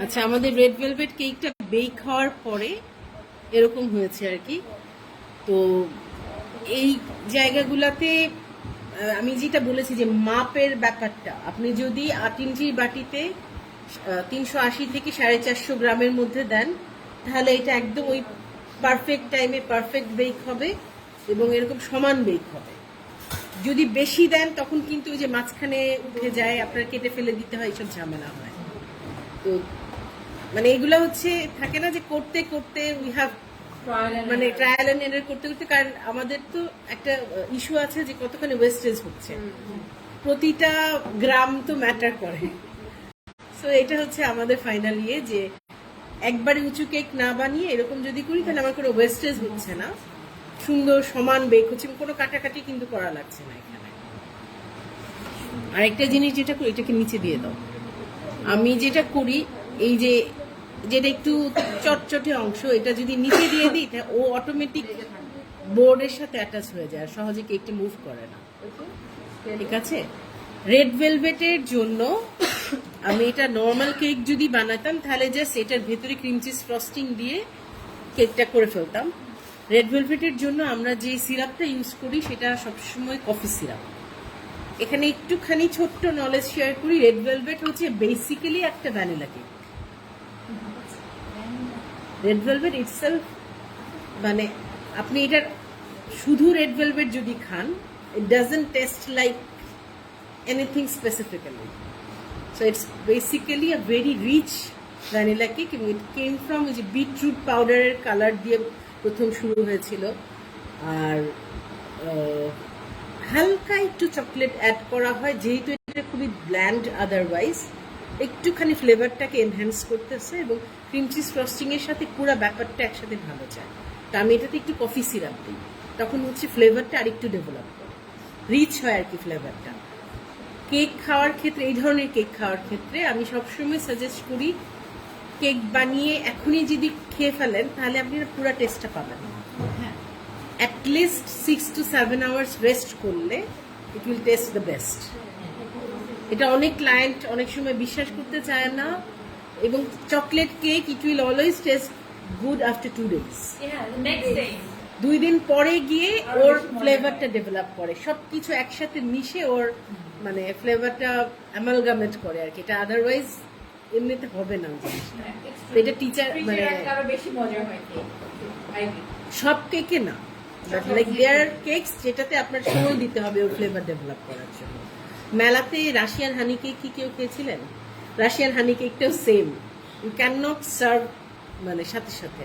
আচ্ছা, আমাদের red velvet কেকটা বেক হওয়ার পরে এরকম হয়েছে আর কি। তো এই জায়গাগুলাতে আমি যেটা বলেছি যে মাপের ব্যাপারটা, আপনি যদি 8 ইঞ্চির বাটিতে 380 থেকে 450 গ্রামের মধ্যে দেন, তাহলে এটা একদম ওই পারফেক্ট টাইমে পারফেক্ট বেক হবে এবং এরকম সমান বেক হবে। যদি বেশি দেন তখন কিন্তু ওই যে মাঝখানে উঠে যায়, আপনার কেটে ফেলে দিতে হয়, এইসব ঝামেলা হয়। তো মানে এগুলো হচ্ছে থাকে না যে করতে করতে উই হ্যাভ মানে ট্রায়াল এন্ড এরর করতে করতে, কারণ আমাদের তো একটা ইস্যু আছে যে কতখানি ওয়েস্টেজ হচ্ছে, প্রতিটা গ্রাম তো ম্যাটার করে। সো এটা হচ্ছে আমাদের ফাইনাল ইয়ে, যে একবারে উঁচু কেক না বানিয়ে এরকম যদি করি তাহলে আমার কোনো ওয়েস্টেজ হচ্ছে না, সুন্দর সমান বেক হচ্ছে, কোনো কাটাকাটি কিন্তু করা লাগছে না এখানে। আরেকটা জিনিস যেটা করি, এটাকে নিচে দিয়ে দাও। আমি যেটা করি, এই যে যেটা একটু চটচটে অংশ, এটা যদি নিচে দিয়ে দিই ও অটোমেটিক বোর্ডের সাথে অ্যাটাচ হয়ে যায়, আর সহজে কেকটা মুভ করে না। ঠিক আছে। রেড ভেলভেটের জন্য আমি এটা নর্মাল কেক যদি বানাতাম তাহলে জাস্ট এটার ভেতরে ক্রিম চিজ ফ্রস্টিং দিয়ে কেকটা করে ফেলতাম। রেড ভেলভেটের জন্য আমরা যে সিরাপটা ইউজ করি সেটা সবসময় কফি সিরাপ। এখানে একটুখানি ছোট্ট নলেজ শেয়ার করি, রেড ভেলভেট হচ্ছে বেসিক্যালি একটা vanilla cake. Red velvet itself মানে আপনি এটার শুধু রেড ভেলভেট যদি খান, it doesn't taste like anything specifically. So it's basically a very rich vanilla cake, এবং ইট কেম ফ্রম ওই যে বিটরুট পাউডারের কালার দিয়ে প্রথম শুরু হয়েছিল, আর হালকা একটু চকলেট অ্যাড করা হয়, যেহেতু এটা খুবই ব্ল্যান্ড আদারওয়াইজ, একটুখানি ফ্লেভারটাকে এনহ্যান্স করতেছে, এবং ক্রিম চিজ ফ্রস্টিং এর সাথে পুরো ব্যাপারটা একসাথে ভালো যায়। তো আমি এটাতে একটু কফি সিরাপ দিই, তখন হচ্ছে ফ্লেভারটা আর একটু ডেভেলপ করে, রিচ হয় আর কি ফ্লেভারটা। কেক খাওয়ার ক্ষেত্রে, এই ধরনের কেক খাওয়ার ক্ষেত্রে আমি সবসময় সাজেস্ট করি, কেক বানিয়ে এখনই যদি খেয়ে ফেলেন তাহলে আপনি পুরো টেস্টটা পাবেন। অ্যাটলিস্ট 6 to 7 আওয়ার্স রেস্ট করলে it will test the best. এটা অনেক ক্লায়েন্ট অনেক সময় বিশ্বাস করতে চায় না, এবং chocolate cake it will always taste good after 2 days। 2 দিন পরে গিয়ে ওর ফ্লেভারটা ডেভেলপ করে, সবকিছু একসাথে মিশে ওর মানে ফ্লেভারটা অ্যামালগামেট করে আর কি। এটা আদারওয়াইজ এমনিতে হবে না জিনিসটা। এটা টিচার মানে সব কেকে না, বাট লাইক দেয়ার কেকস যেটাতে আপনার সময় দিতে হবে ওর ফ্লেভার ডেভেলপ করার জন্য। মেলাতে রাশিয়ান হানি কেক কি কেউ খেয়েছিলেন? রাশিয়ান হানি কেকটাও same, you can not serve মানে সাথে সাথে,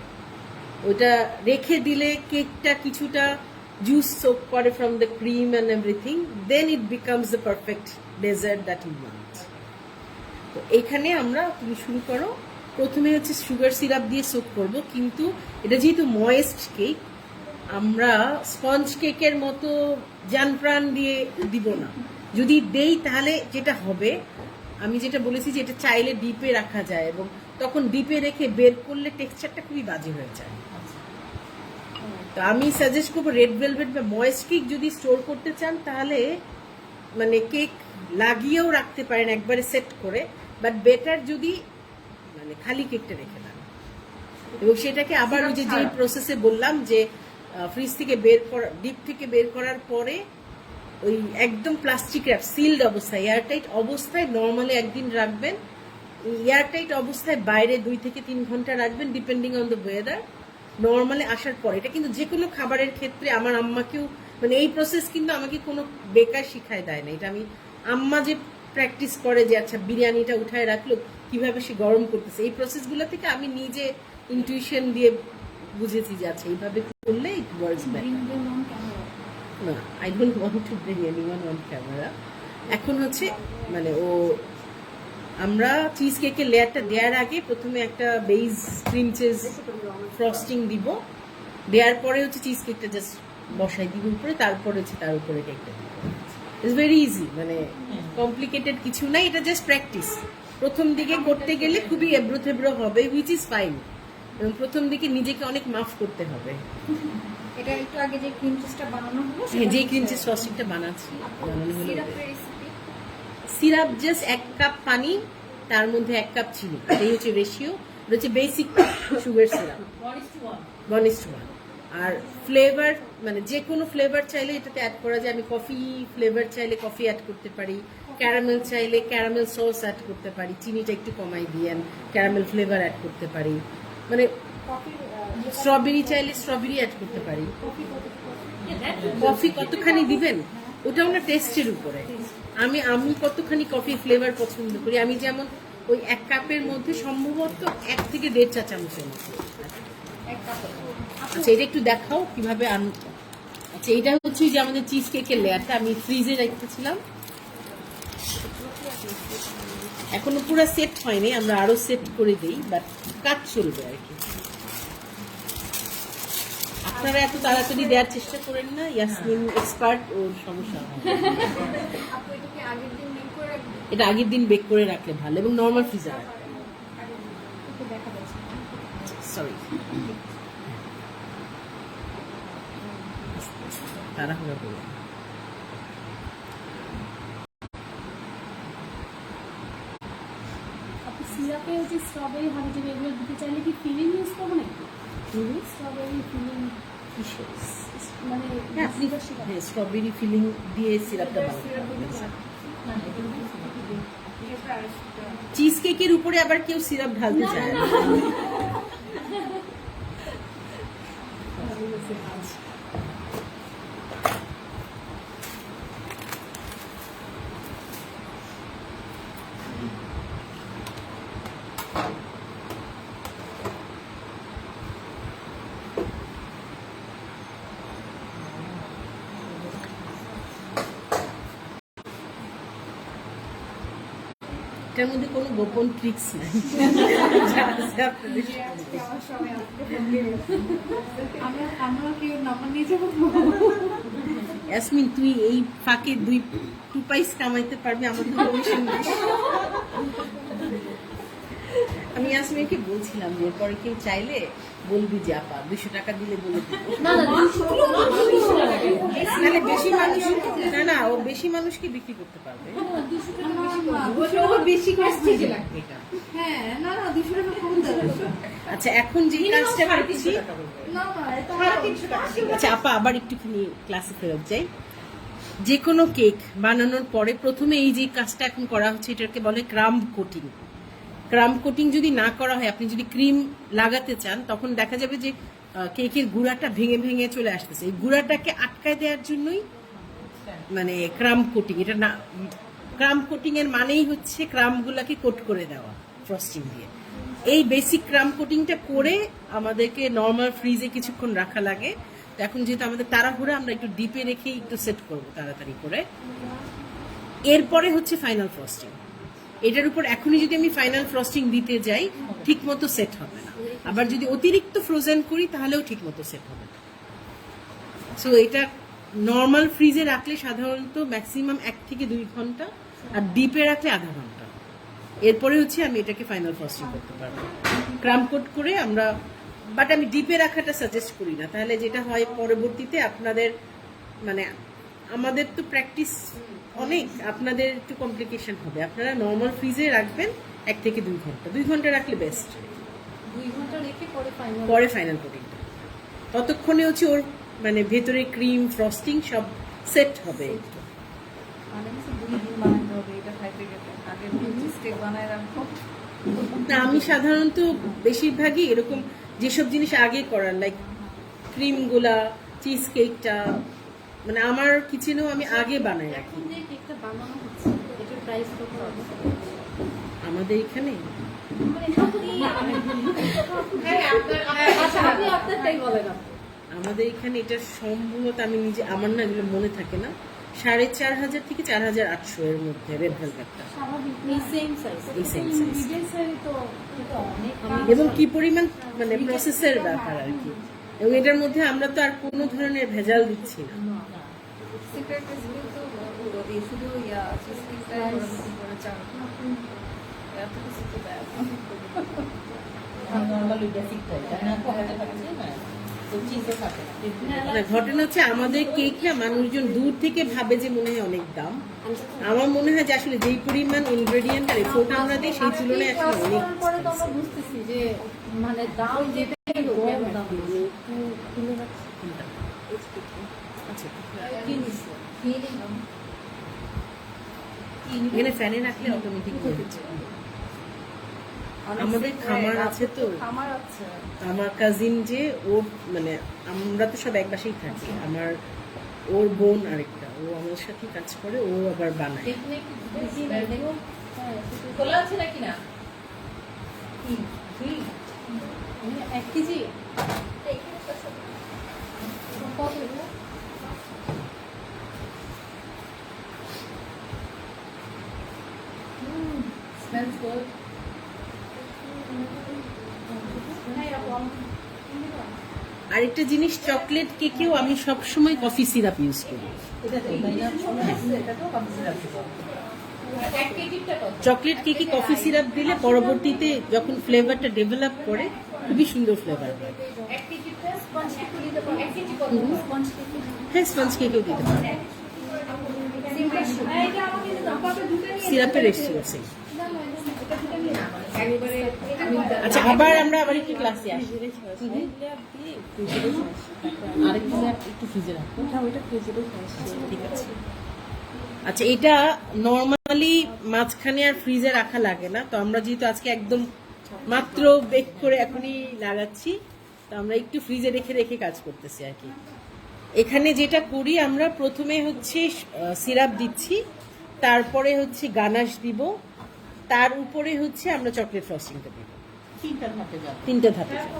ওটা রেখে দিলে কেকটা কিছুটা জুস সোক করে from the cream and everything, then it becomes the perfect dessert that you want. তো এখানে আমরা, তুমি শুরু করো, প্রথমে হচ্ছে সুগার সিরাপ দিয়ে সোক করব, কিন্তু এটা যেহেতু ময়েস্ট কেক, আমরা স্পঞ্জ কেকের মতো জান প্রাণ দিয়ে দিব না। যদি দেই তাহলে যেটা হবে, আমি যেটা বলেছি যে এটা চাইলে ডিপে রাখা যায়, এবং তখন ডিপে রেখে বের করলে টেক্সচারটা খুবই বাজে হয়ে যায়। তো আমি সাজেস্ট করবো রেড ভেলভেট বা ময়েস্ট কেক যদি স্টোর করতে চান তাহলে মানে কেক লাগিয়েও রাখতে পারেন একবারে সেট করে, বাট বেটার যদি মানে খালি কেকটা রেখে দেন, এবং সেটাকে আবার ওই যে প্রসেসে বললাম যে ফ্রিজ থেকে বের করা, ডিপ থেকে বের করার পরে ওই একদম প্লাস্টিক র্যাপ সিলড অবস্থায়, এয়ারটাইট অবস্থায় নর্মালি একদিন রাখবেন, এয়ারটাইট অবস্থায় বাইরে 2 থেকে 3 ঘন্টা রাখবেন depending on the weather. Normally আসার পরে, এটা কিন্তু যে কোনো খাবারের ক্ষেত্রে, আমার আম্মাকেও মানে এই প্রসেস কিন্তু আমাকে কোনো বেকার শিখায় দেয় না, এটা আমি আম্মা যে প্র্যাকটিস করে যে আচ্ছা বিরিয়ানিটা উঠায় রাখলো কিভাবে সে গরম করতেছে, এই প্রসেসগুলো থেকে আমি নিজে ইনটিউশন দিয়ে বুঝেছি যে আচ্ছা এইভাবে করলে ইট ওয়ার্কস বেটার। না, I don't want to bring anyone on camera. এখন হচ্ছে মানে আমরা চিজ কেকের লেয়ারটা দেওয়ার আগে প্রথমে একটা বেজ ক্রিম চিজ ফ্রস্টিং দিব, দেওয়ার পরে হচ্ছে চিজ কেকটা জাস্ট বসাই দিব উপরে, তারপরে হচ্ছে তার উপরে কেকটা দিব। ইটস ভেরি ইজি, মানে কমপ্লিকেটেড কিছু নাই, এটা জাস্ট প্র্যাকটিস। প্রথম দিকে করতে গেলে খুবই এবড়ো থেবড়ো হবে, হুইচ ইজ ফাইন, এবং প্রথম দিকে নিজেকে অনেক মাফ করতে হবে। এটা একটু আগে যে ক্রিম চিজটা বানানো হলো, হ্যাঁ, যে ক্রিম চিজ ফ্রস্টিংটা বানানো হলো, সিরাপ জাস্ট 1 কাপ পানি, তার মধ্যে 1 কাপ চিনি, এই হচ্ছে রেশিও। এটা হচ্ছে বেসিক সুগার সিরাপ 1:1। আর ফ্লেভার মানে যে কোনো ফ্লেভার চাইলে এটাতে অ্যাড করা যায়। আমি কফি ফ্লেভার চাইলে কফি অ্যাড করতে পারি, ক্যারামেল চাইলে ক্যারামেল সস অ্যাড করতে পারি, চিনিটা একটু কমাই দিয়ে ক্যারামেল ফ্লেভার অ্যাড করতে পারি, মানে স্ট্রবেরি চাইলে স্ট্রবেরি অ্যাড করতে পারি। কফি কতখানি দিবেন ওটা ওনার টেস্টের উপরে। আমি কতখানি কফি ফ্লেভার পছন্দ করি। আমি যেমন ওই 1 কাপের মধ্যে সম্ভবত 1 থেকে 1.5 চা চামচের মতো। আচ্ছা এটা একটু দেখাও কিভাবে আনতে। আচ্ছা এটা হচ্ছে যে আমাদের চিজ কেকের লেয়ারটা আমি ফ্রিজে রেখেছিলাম, এখনো পুরো সেট হয়নি, আমরা আরো সেট করে দিই, বাট কাজ চলবে আর কি। আপনারা এত তাড়াতাড়ি দেওয়ার চেষ্টা করেন না, ইয়াসমিন এক্সপার্ট, ওর সমস্যা হয়। এটা আগের দিন বেক করে রাখলে ভালো এবং নর্মাল ফ্রিজে রাখলে। সরি তাড়াহুড়া করে। সিরাপে হচ্ছে স্ট্রবেরি হানি যে এগুলো দিতে চাইলে কি ফিলিং ইউজ করবো নাকি? স্ট্রবেরি ফিলিং মানে হ্যাঁ স্ট্রবেরি ফিলিং দিয়ে সিরাপটা বানাবো। চিজ কেকের উপরে আবার কেউ সিরাপ ঢালতে চায় না। এটার মধ্যে কোনো গোপন ট্রিক্স নাই। ইয়াসমিন তুই এই ফাঁকে 2 পাইস কামাইতে পারবি, আমার তো কমিশন দিস। আমি ইয়াসমিনকে বলছিলাম যে পরে কেউ চাইলে বলবি যে আপা 200 টাকা দিলে বলে দিব। নাহলে বেশি মানুষ না ও বেশি মানুষকে বিক্রি করতে পারবে। আচ্ছা এখন যে কাজটা করছি, আচ্ছা আপা আবার একটুখানি ক্লাসে ফেরত যাই। যে কোনো কেক বানানোর পরে প্রথমে এই যে কাজটা এখন করা হচ্ছে এটাকে বলে ক্রাম্ব কোটিং। ক্রাম্ব কোটিং যদি না করা হয়, আপনি যদি ক্রিম লাগাতে চান তখন দেখা যাবে যে কেকের গুঁড়াটা ভেঙে ভেঙে চলে আসতেছে। এই গুঁড়াটাকে আটকায় দেওয়ার জন্যই মানে ক্রাম্ব কোটিং। এটা না, ক্রাম্ব কোটিং এর মানেই হচ্ছে ক্রাম্বগুলোকে কোট করে দেওয়া ফ্রস্টিং দিয়ে। এই বেসিক ক্রাম্ব কোটিংটা করে আমাদেরকে নর্মাল ফ্রিজে কিছুক্ষণ রাখা লাগে। তো এখন যেহেতু আমাদের তাড়াহুড়া, আমরা একটু ডিপে রেখে একটু সেট করবো তাড়াতাড়ি করে। এরপরে হচ্ছে ফাইনাল ফ্রস্টিং। এটার উপর এখনই যদি আমি ফাইনাল ফ্রস্টিং দিতে যাই ঠিক মতো সেট হবে না, আবার যদি অতিরিক্ত ফ্রোজেন করি তাহলেও ঠিক মতো সেট হবে না। সো এটা নর্মাল ফ্রিজে রাখলে সাধারণত ম্যাক্সিমাম 1 থেকে 2 ঘন্টা, আর ডিপে রাখলে আধা ঘন্টা। এরপরে হচ্ছে আমি এটাকে ফাইনাল ফ্রস্টিং করতে পারবো ক্রাম্ব কোট করে আমরা। বাট আমি ডিপে রাখাটা সাজেস্ট করি না, তাহলে যেটা হয় পরবর্তীতে আপনাদের মানে আমাদের তো প্র্যাকটিস অনেক, আপনাদের একটু কমপ্লিকেশন হবে। আপনারা নর্মাল ফ্রিজে রাখবেন 1 থেকে 2 ঘন্টা। 2 ঘন্টা রাখলে বেস্ট। 2 ঘন্টা রেখে পরে ফাইনাল কোটিংটা, ততক্ষণে হচ্ছে ওর মানে ভেতরে ক্রিম ফ্রস্টিং সব সেট হবে। না আমি সাধারণত বেশিরভাগই এরকম যেসব জিনিস আগে করার, লাইক ক্রিমগুলা, চিজ কেকটা, মানে আমার কিচেনেও আমি আগে বানাই রাখি। আমাদের এখানে এটা সম্ভবত আমি নিজে, আমার না এগুলো মনে থাকে না, 4,500 থেকে 4,800 এর মধ্যে রেড ভেলভেটটা। এবং কি পরিমাণ মানে প্রসেসের ব্যাপার আর কি। এবং এটার মধ্যে আমরা তো আর কোনো ধরনের ভেজাল দিচ্ছি না। না, ঘটনা হচ্ছে আমাদের কেক না মানুষজন দূর থেকে ভাবে যে মনে হয় অনেক দাম। আমার মনে হয় যে আসলে যেই পরিমাণ ইনগ্রেডিয়েন্ট আর এফোর্ট আমরা দিই সেই তুলনায় আসলে অনেক পরে তো আমরা বুঝতেছি যে মানে দাম যেটাই হোক দাম আচ্ছা, কি নিলাম এখানে ফ্যানে রাখলে অটোমেটিক হয়ে যাচ্ছে। আমাদের খামার আছে তো, আমার আছে আমার কাজিন যে ওর মানে আমরা তো সব এক বাসায় থাকি, আমার ওর বোন আরেকটা, ও আমাদের সাথে কাজ করে, ও আবার বানায়। খোলা আছে নাকি না 1 কেজি কত smells good. আরেকটা জিনিস, চকলেট কেকেও আমি সবসময় কফি সিরাপ ইউজ করি। চকলেট কেকে কফি সিরাপ দিলে পরবর্তীতে যখন ফ্লেভারটা ডেভেলপ করে খুবই সুন্দর ফ্লেভার হয়। হ্যাঁ, স্পঞ্জ কেকেও দিতে পারে, সিরাপের রেশিও আছে। আচ্ছা, আবার আমরা একটু ক্লাসে আসি। ঠিক আছে। আচ্ছা, এটা নর্মালি মাঝখানে আর ফ্রিজে রাখা লাগে না, তো আমরা যেহেতু আজকে একদম মাত্র বেক করে এখনই লাগাচ্ছি, তো আমরা একটু ফ্রিজে রেখে রেখে কাজ করতেছি আর কি। এখানে যেটা করি আমরা প্রথমে হচ্ছে সিরাপ দিচ্ছি, তারপরে হচ্ছে গানাশ দিব, তার উপরে হচ্ছে আমরা চকলেট ফ্রস্টিংটা দিব। তিনটা ধাপে যাবে।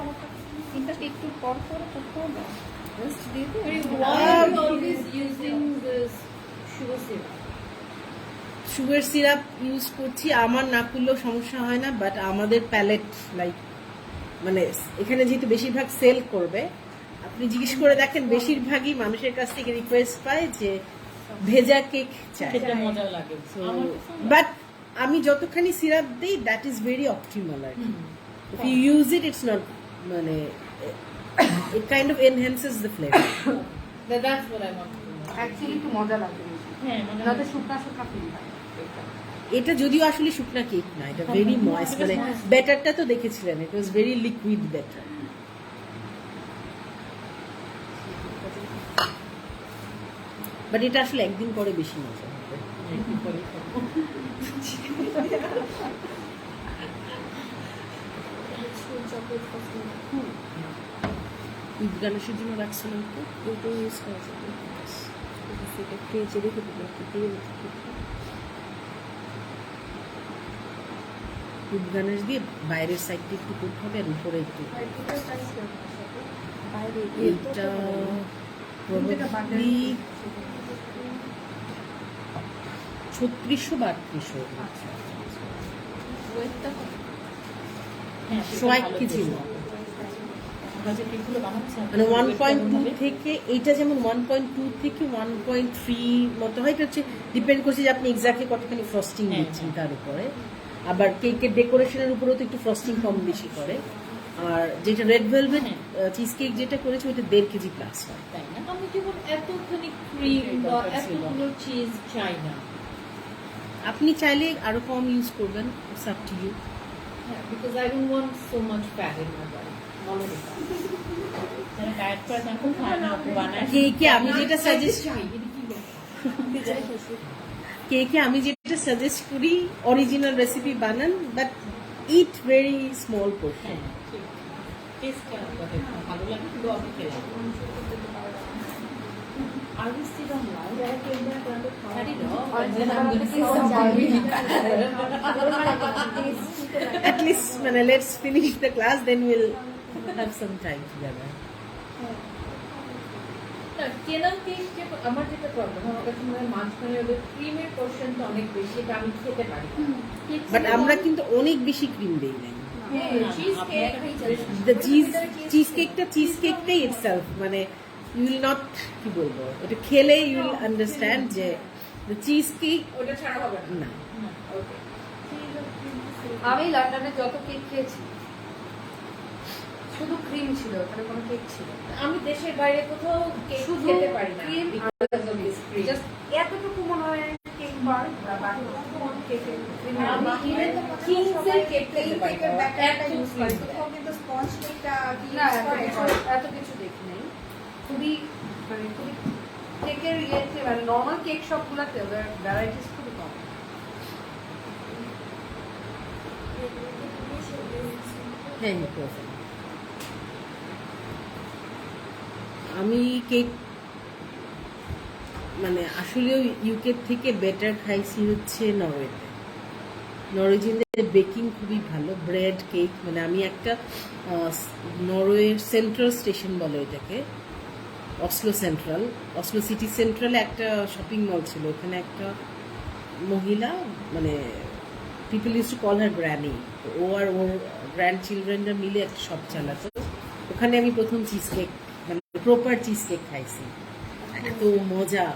কিন্তু একটু পর পর করতে হবে জাস্ট দিতে always using this sugar syrup sugar syrup use করছি, আমার না করলেও সমস্যা হয় না, বাট আমাদের প্যালেট লাইক মানে এখানে যেহেতু বেশিরভাগ সেল করবে, আপনি জিজ্ঞেস করে দেখেন বেশিরভাগই মানুষের কাছ থেকে রিকোয়েস্ট পায় যে ভেজা কেক চাই, মজা লাগে বাট আমি যতখানি সিরাপ দিই দ্যাট ইজ ভেরি অপটিমাল আর কি। If you use it, it's not মানে it kind of enhances the flavor. that's what I want to do actually একটু মজা লাগে হ্যাঁ যাতে শুকনা শুকনা ফিল হয় এটা যদিও আসলে শুকনা কেক না, এটা ভেরি ময়েস্ট, মানে ব্যাটারটা তো দেখেছিলেন, it was very liquid batter. But এটা আসলে একদিন পরে বেশি মজা হবে। উইথ গার্নিশের জন্য রাখছিলাম তো, ওইটা ইউজ করা যাবে। সেটা ফ্রিজে রেখে দেবো উইথ গার্নিশ দিয়ে বাইরের সাইডটা একটু করতে হবে আর উপরে একটু। এটা প্রবাবলি 3600 বা 3800, সোয়া 1 কেজি না, মানে 1.2 থেকে এইটা যেমন 1.2 থেকে 1.3 মতো হয়। এটা হচ্ছে ডিপেন্ড করছে যে আপনি এক্স্যাক্টলি কতখানি ফ্রস্টিং দিচ্ছেন তার উপরে। আবার কেকের ডেকোরেশনের উপরেও তো একটু ফ্রস্টিং কম বেশি করে। আর যেটা রেড ভেলভেট চিজ কেক যেটা করেছে ওইটা 1.5 কেজি প্লাস হয়। তাই না? আমি যেমন এতখানি ক্রিম বা এতগুলো চিজ চাই না। আপনি চাইলে আরো কম ইউজ করবেন, ইটস আপ টু ইউ। হ্যাঁ, because I don't want so much fat in my body. যারা ডায়েট করে তখন খায় না, বানায়। কেকে আমি যেটা সাজেস্ট করি অরিজিনাল রেসিপি বানান, but it very small portion. টেস্টটা ভালো লাগে, কিন্তু আমি খেলাম। Are we still on live? Sorry, no. And then I'm going to say some Barbie. At least let's finish the class, then we'll have some time together. না, কেনা cake আমার যেটা প্রবলেম, আমার কাছে মনে হয় মাঝখানে ওদের ক্রিমের পোর্শনটা অনেক বেশি, এটা আমি খেতে পারি। বাট আমরা কিন্তু অনেক বেশি ক্রিম দেই না। চিজ কেকটাই ইটসেলফ, মানে ইউ উইল নট, কি বলবো, এটা খেলে ইউ উইল আন্ডারস্ট্যান্ড যে চিজ কেক ওটা ছাড়া হবে না। আমি লন্ডনে যত কেক খেয়েছি শুধু ক্রিম ছিল, তাহলে কোনো কেক ছিল না। আমি দেশের বাইরে কোথাও কেক শুধু খেতে পারি না ক্রিম জাস্ট এতটুকু মনে হয় কেক বার বা বাকি কেকের আমি even King's-এর কেক খেতে পারি না। ব্যাটারটা এত ইউজ করে, cream কোথাও কিন্তু স্পঞ্জ কেকটা কি না, ইউজ করে এত কিছু দেখি নাই। খুবই মানে খুবই কেকের ইয়েতে মানে নর্মাল কেক শপগুলোতে ওদের ভ্যারাইটিস খুবই কম। হ্যাঁ microphone। আমি কেক মানে আসলেও ইউকে থেকে বেটার খাইছি হচ্ছে নরওয়েতে। নরওয়েজিয়ানদের বেকিং খুবই ভালো, ব্রেড কেক। মানে আমি একটা নরওয়ের সেন্ট্রাল স্টেশন বলে এটাকে, অসলো সেন্ট্রাল, অসলো সিটি সেন্ট্রালে একটা শপিং মল ছিল। ওখানে একটা মহিলা মানে people use to call her granny, ও আর ওর গ্র্যান্ড চিলড্রেনরা মিলে একটা শপ চালাতো। ওখানে আমি প্রথম চিজ কেক মানে প্রপার চিজ কেক খাইছি, এত মজা।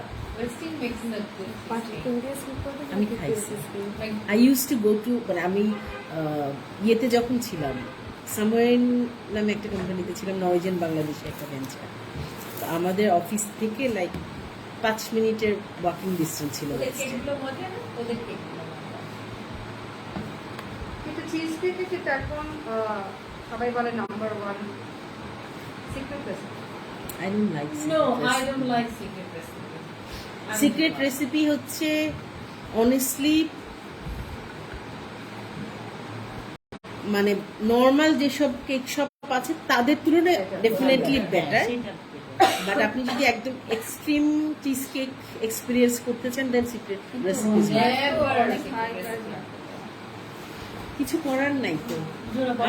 আমি খাইছি। I use to go to মানে আমি ইয়েতে যখন ছিলাম সামওয়েন নামে একটা কোম্পানিতে ছিলাম, নরওয়েজিয়ান বাংলাদেশে একটা ভেঞ্চার। তো আমাদের অফিস থেকে লাইক 5 মিনিটের ওয়াকিং ডিস্টেন্স ছিল। কিন্তু চিজ কেকের কিন্তু এখন সবাই বলে number 1 secret recipe. I don't like No, secret I recipe. don't like secret recipe. Secret recipe হচ্ছে অনেস্টলি মানে নর্মাল যেসব কেক শপ আছে তাদের তুলনায় ডেফিনেটলি বেটার। বাট আপনি যদি একদম এক্সট্রিম চিজ কেক এক্সপিরিয়েন্স করতে চান দেন সিক্রেট রেসিপি। কিছু করার নাই তো,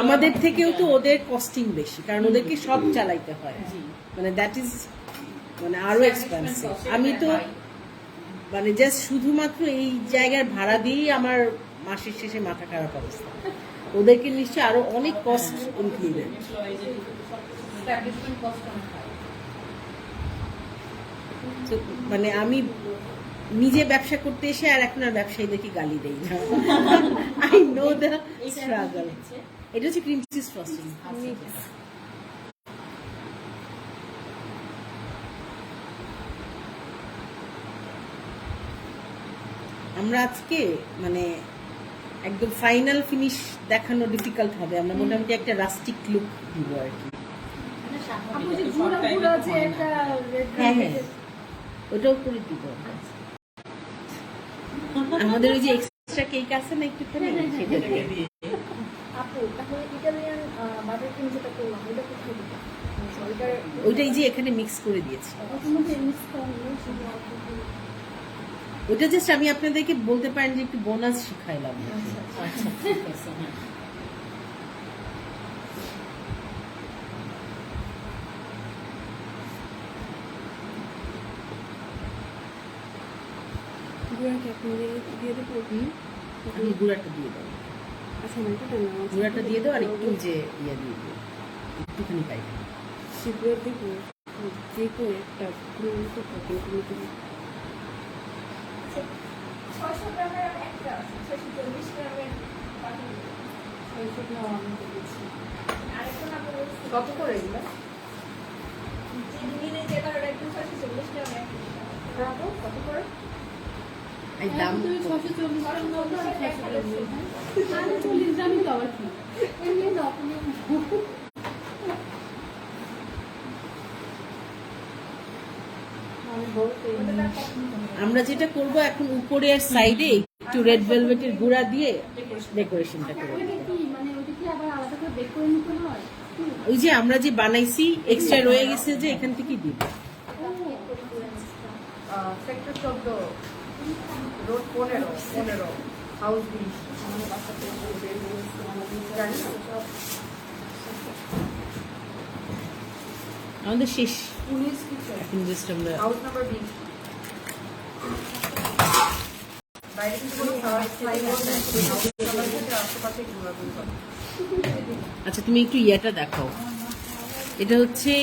আমাদের থেকেও তো ওদের কস্টিং বেশি, কারণ ওদেরকে সব চালাইতে হয়। মানে দ্যাট ইজ মানে আরো এক্সপেন্সিভ। আমি তো মানে জাস্ট শুধুমাত্র এই জায়গার ভাড়া দিয়েই আমার মাসের শেষে মাথা খারাপ অবস্থা। ওদেরকে নিশ্চয়ই আরো অনেক কস্ট ইনক্লুডেড। এস্টাবলিশমেন্ট কস্ট অনেক হাই। মানে আমি নিজে ব্যবসা করতে এসে আর এখন আর ব্যবসায়ীদেরকে গালি দেই না। I know the struggle. এটা হচ্ছে ক্রিম চিজ ফ্রস্টিং। আমরা আজকে মানে একদম ফাইনাল ফিনিশ দেখানো ডিফিকাল্ট হবে। আমরা মোটামুটি একটা রাস্টিক লুক দিব আর কি। আপু যে গুঁড়া গুঁড়া যে একটা red হ্যাঁ হ্যাঁ, velvet-এর ওটাও করে দিব। আমাদের ওই যে এক্সট্রা কেক আছে না একটুখানি, সেটা দিয়ে। আপু তাহলে ইটালিয়ান বাটার ক্রিম যেটা করলাম ওটা কোথায় দিতে? ওইটাই যে এখানে মিক্স করে দিয়েছি। ওটার মধ্যে মিক্স করা হলো শুধু অল্প একটু। ওটা জাস্ট আমি আপনাদেরকে বলতে পারেন যে একটু বোনাস শিখাইলাম। আচ্ছা, ঠিক আছে, হ্যাঁ। গুঁড়াটা আপনি দিয়ে দেবো? আমি গুঁড়াটা দিয়ে দাও, আচ্ছা এটা তো না গুঁড়াটা দিয়ে দাও আর একটু যে ইয়ে দিয়ে দিও, একটুখানি পাই। গুঁড়া দেবো যে কোনো একটা গুঁড়ো তো থাকে কিন্তু 600 গ্রামের একটা আছে, 640 গ্রামের বাকি। সেইটা আমি দিয়েছি। আরেকটা না বলে কত করে এগুলো? যে দিনে যেটা ওটা একটু 640 গ্রামের একটা। আপু কত করে? এই দাম তুমি 640 গ্রাম দাও না 640 গ্রামই তো আবার কি এমনি দাও তুমি। আমরা যেটা করব এখন উপরে আর সাইডে একটু রেড ভেলভেটের গুঁড়া দিয়ে ডেকোরেশনটা করব। ওটা কি মানে ওটা কি আবার আলাদা করে বেক করে নিতে হয়? ওই যে আমরা যে বানাইছি এক্সট্রা রয়ে গেছে যে এখান থেকে দিব। সেক্টর 14 রোড 15 হাউস 20 জানি না। আমাদের শেষ 19 কিছু এখন জাস্ট আমরা হাউস নাম্বার 20 বাইরে থেকে কোনো খাবার খাই বলতে সবার সাথে আশেপাশে ঘোরাঘুরি করে। আচ্ছা তুমি একটু ইয়েটা দেখাও। এটা হচ্ছে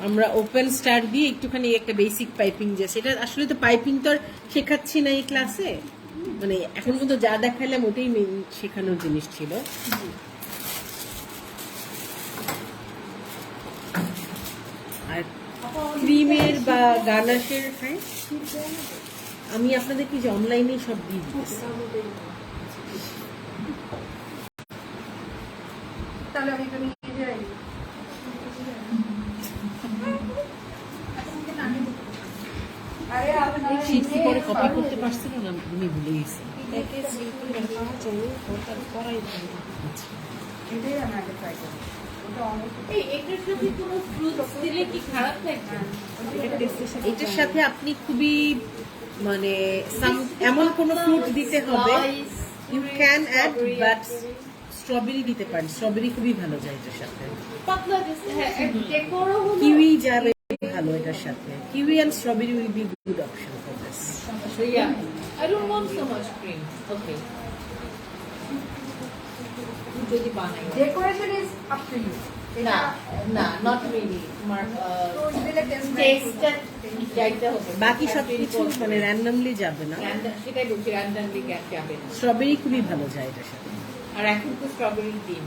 আমরা ওপেন স্টার দিয়ে একটুখানি একটা বেসিক পাইপিং, যে সেটা আসলে তো পাইপিং তো আর শেখাচ্ছি না এই ক্লাসে, মানে এখন পর্যন্ত যা দেখাইলাম ওটাই মেইন শেখানোর জিনিস ছিল। ক্রিমের বা গার্নাশের, হ্যাঁ আমি আপনাদেরকে যে অনলাইনে সব দিয়ে দিচ্ছি। তাহলে আমি এটা নিয়ে যাই। আরে আপনি শীত কি পরে কপি করতে পারছিল না, আমি ভুলে গেছি। আচ্ছা। এটাই আমি আগে ট্রাই করি। ওটা অনেক এই এটার সাথে কোনো ফ্রুটস দিলে কি খারাপ লাগবে? এটার সাথে আপনি খুবই মানে এমন কোনো ফ্রুট দিতে হবে, you can add, but strawberry দিতে পারেন, স্ট্রবেরি খুবই ভালো যায় এটার সাথে। পাতলা দিছে, হ্যাঁ, ডেকোরও হলো। কিউই যাবে ভালো এটার সাথে, kiwi and strawberry will be good option for this. So yeah, I don't want so much cream. Okay. যদি বানাই decoration is up to you. না না, not really. তোমার ফ্রুটস দিলে টেস্টটা যাইতে হবে। বাকি সব কিছু মানে র্যান্ডমলি যাবে না। সেটাই বলছি, র্যান্ডমলি যাবে না। স্ট্রবেরি খুবই ভালো যায় এটার সাথে। আর এখন তো স্ট্রবেরির দিন।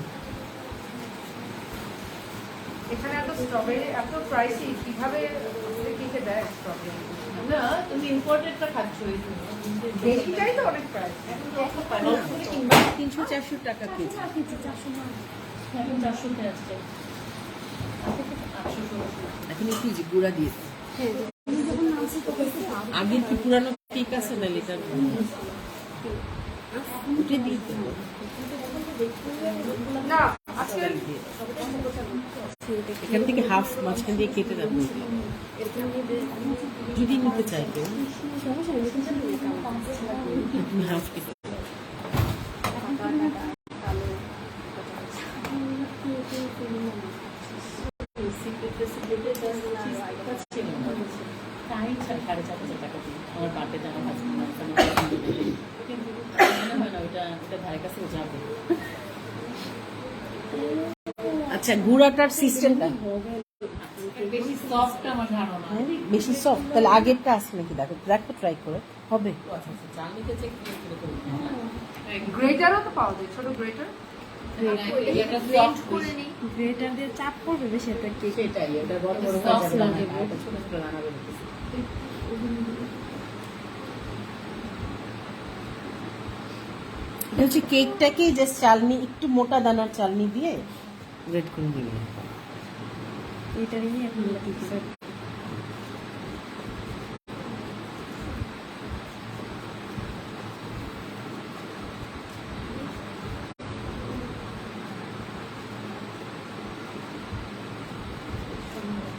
এখানে এত স্ট্রবেরি এত প্রাইসি, কিভাবে আমাদের কিনতে দেয় স্ট্রবেরি? না, তুমি ইম্পোর্টেডটা খাচ্ছ এই জন্য। দেশিটাই তো অনেক প্রাইস। এখন তো অল্প পাই না। 300-400 টাকা কেজি। 400 আছে। এখন একটু যে গুঁড়া দিয়েছে। আমি যখন নামছি তখন আগের কি পুরানো কেক আছে না এটা উঠে দিতে হবে। না, আজকে এখান থেকে হাফ মাঝখান দিয়ে কেটে রাখবো যদি নিতে চাই কেউ, তুমি হাফ কেটে তাই 4,500 টাকা দিই আমার বার্থডে আমার হাজবেন্ড, কিন্তু মনে হয় না ওটা ধারে কাছেও যাবে। আচ্ছা গুঁড়াটার সিস্টেমটা বেশি সফট আমার ধারণা। বেশি সফট, তাহলে আগেরটা আছে নাকি দেখো, দেখো ট্রাই করে হবে। আচ্ছা আচ্ছা, চাল নিতে চেক করে করবো। গ্রেটারও তো পাওয়া যায়, ছোট গ্রেটার। এটা সফট করে নি। গ্রেটার দিয়ে চাপ করবে বেশি একটা কেক। সেটাই, এটা বড় বড় Soft লাগে, লাগে। এটা ছোট ছোট বানাবে। এটা হচ্ছে কেকটাকে জাস্ট চালনি, একটু মোটা দানার চালনি দিয়ে রেড করে দিবে। এটা নিয়ে এখন দিতে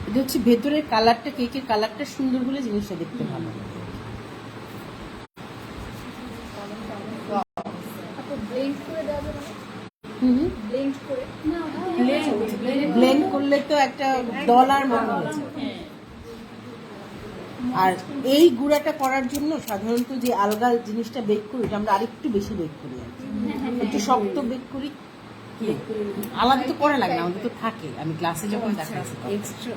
এটা হচ্ছে ভেতরের কালারটা, কেকের কালারটা সুন্দর হলে জিনিসটা দেখতে ভালো। ব্লেন্ড করে দেওয়া যাবে না? হুম, ব্লেন্ড করে ব্লেন্ড করলে তো একটা ডলার মতো হয়েছে। আর এই গুঁড়াটা করার জন্য সাধারণত যে আলগা জিনিসটা বেক করি, এটা আমরা আরেকটু বেশি বেক করি আর কি। একটু শক্ত বেক করি, আলাদা তো করা লাগে না, আমাদের তো থাকে। আমি ক্লাসে যখন দেখাচ্ছি এক্সট্রা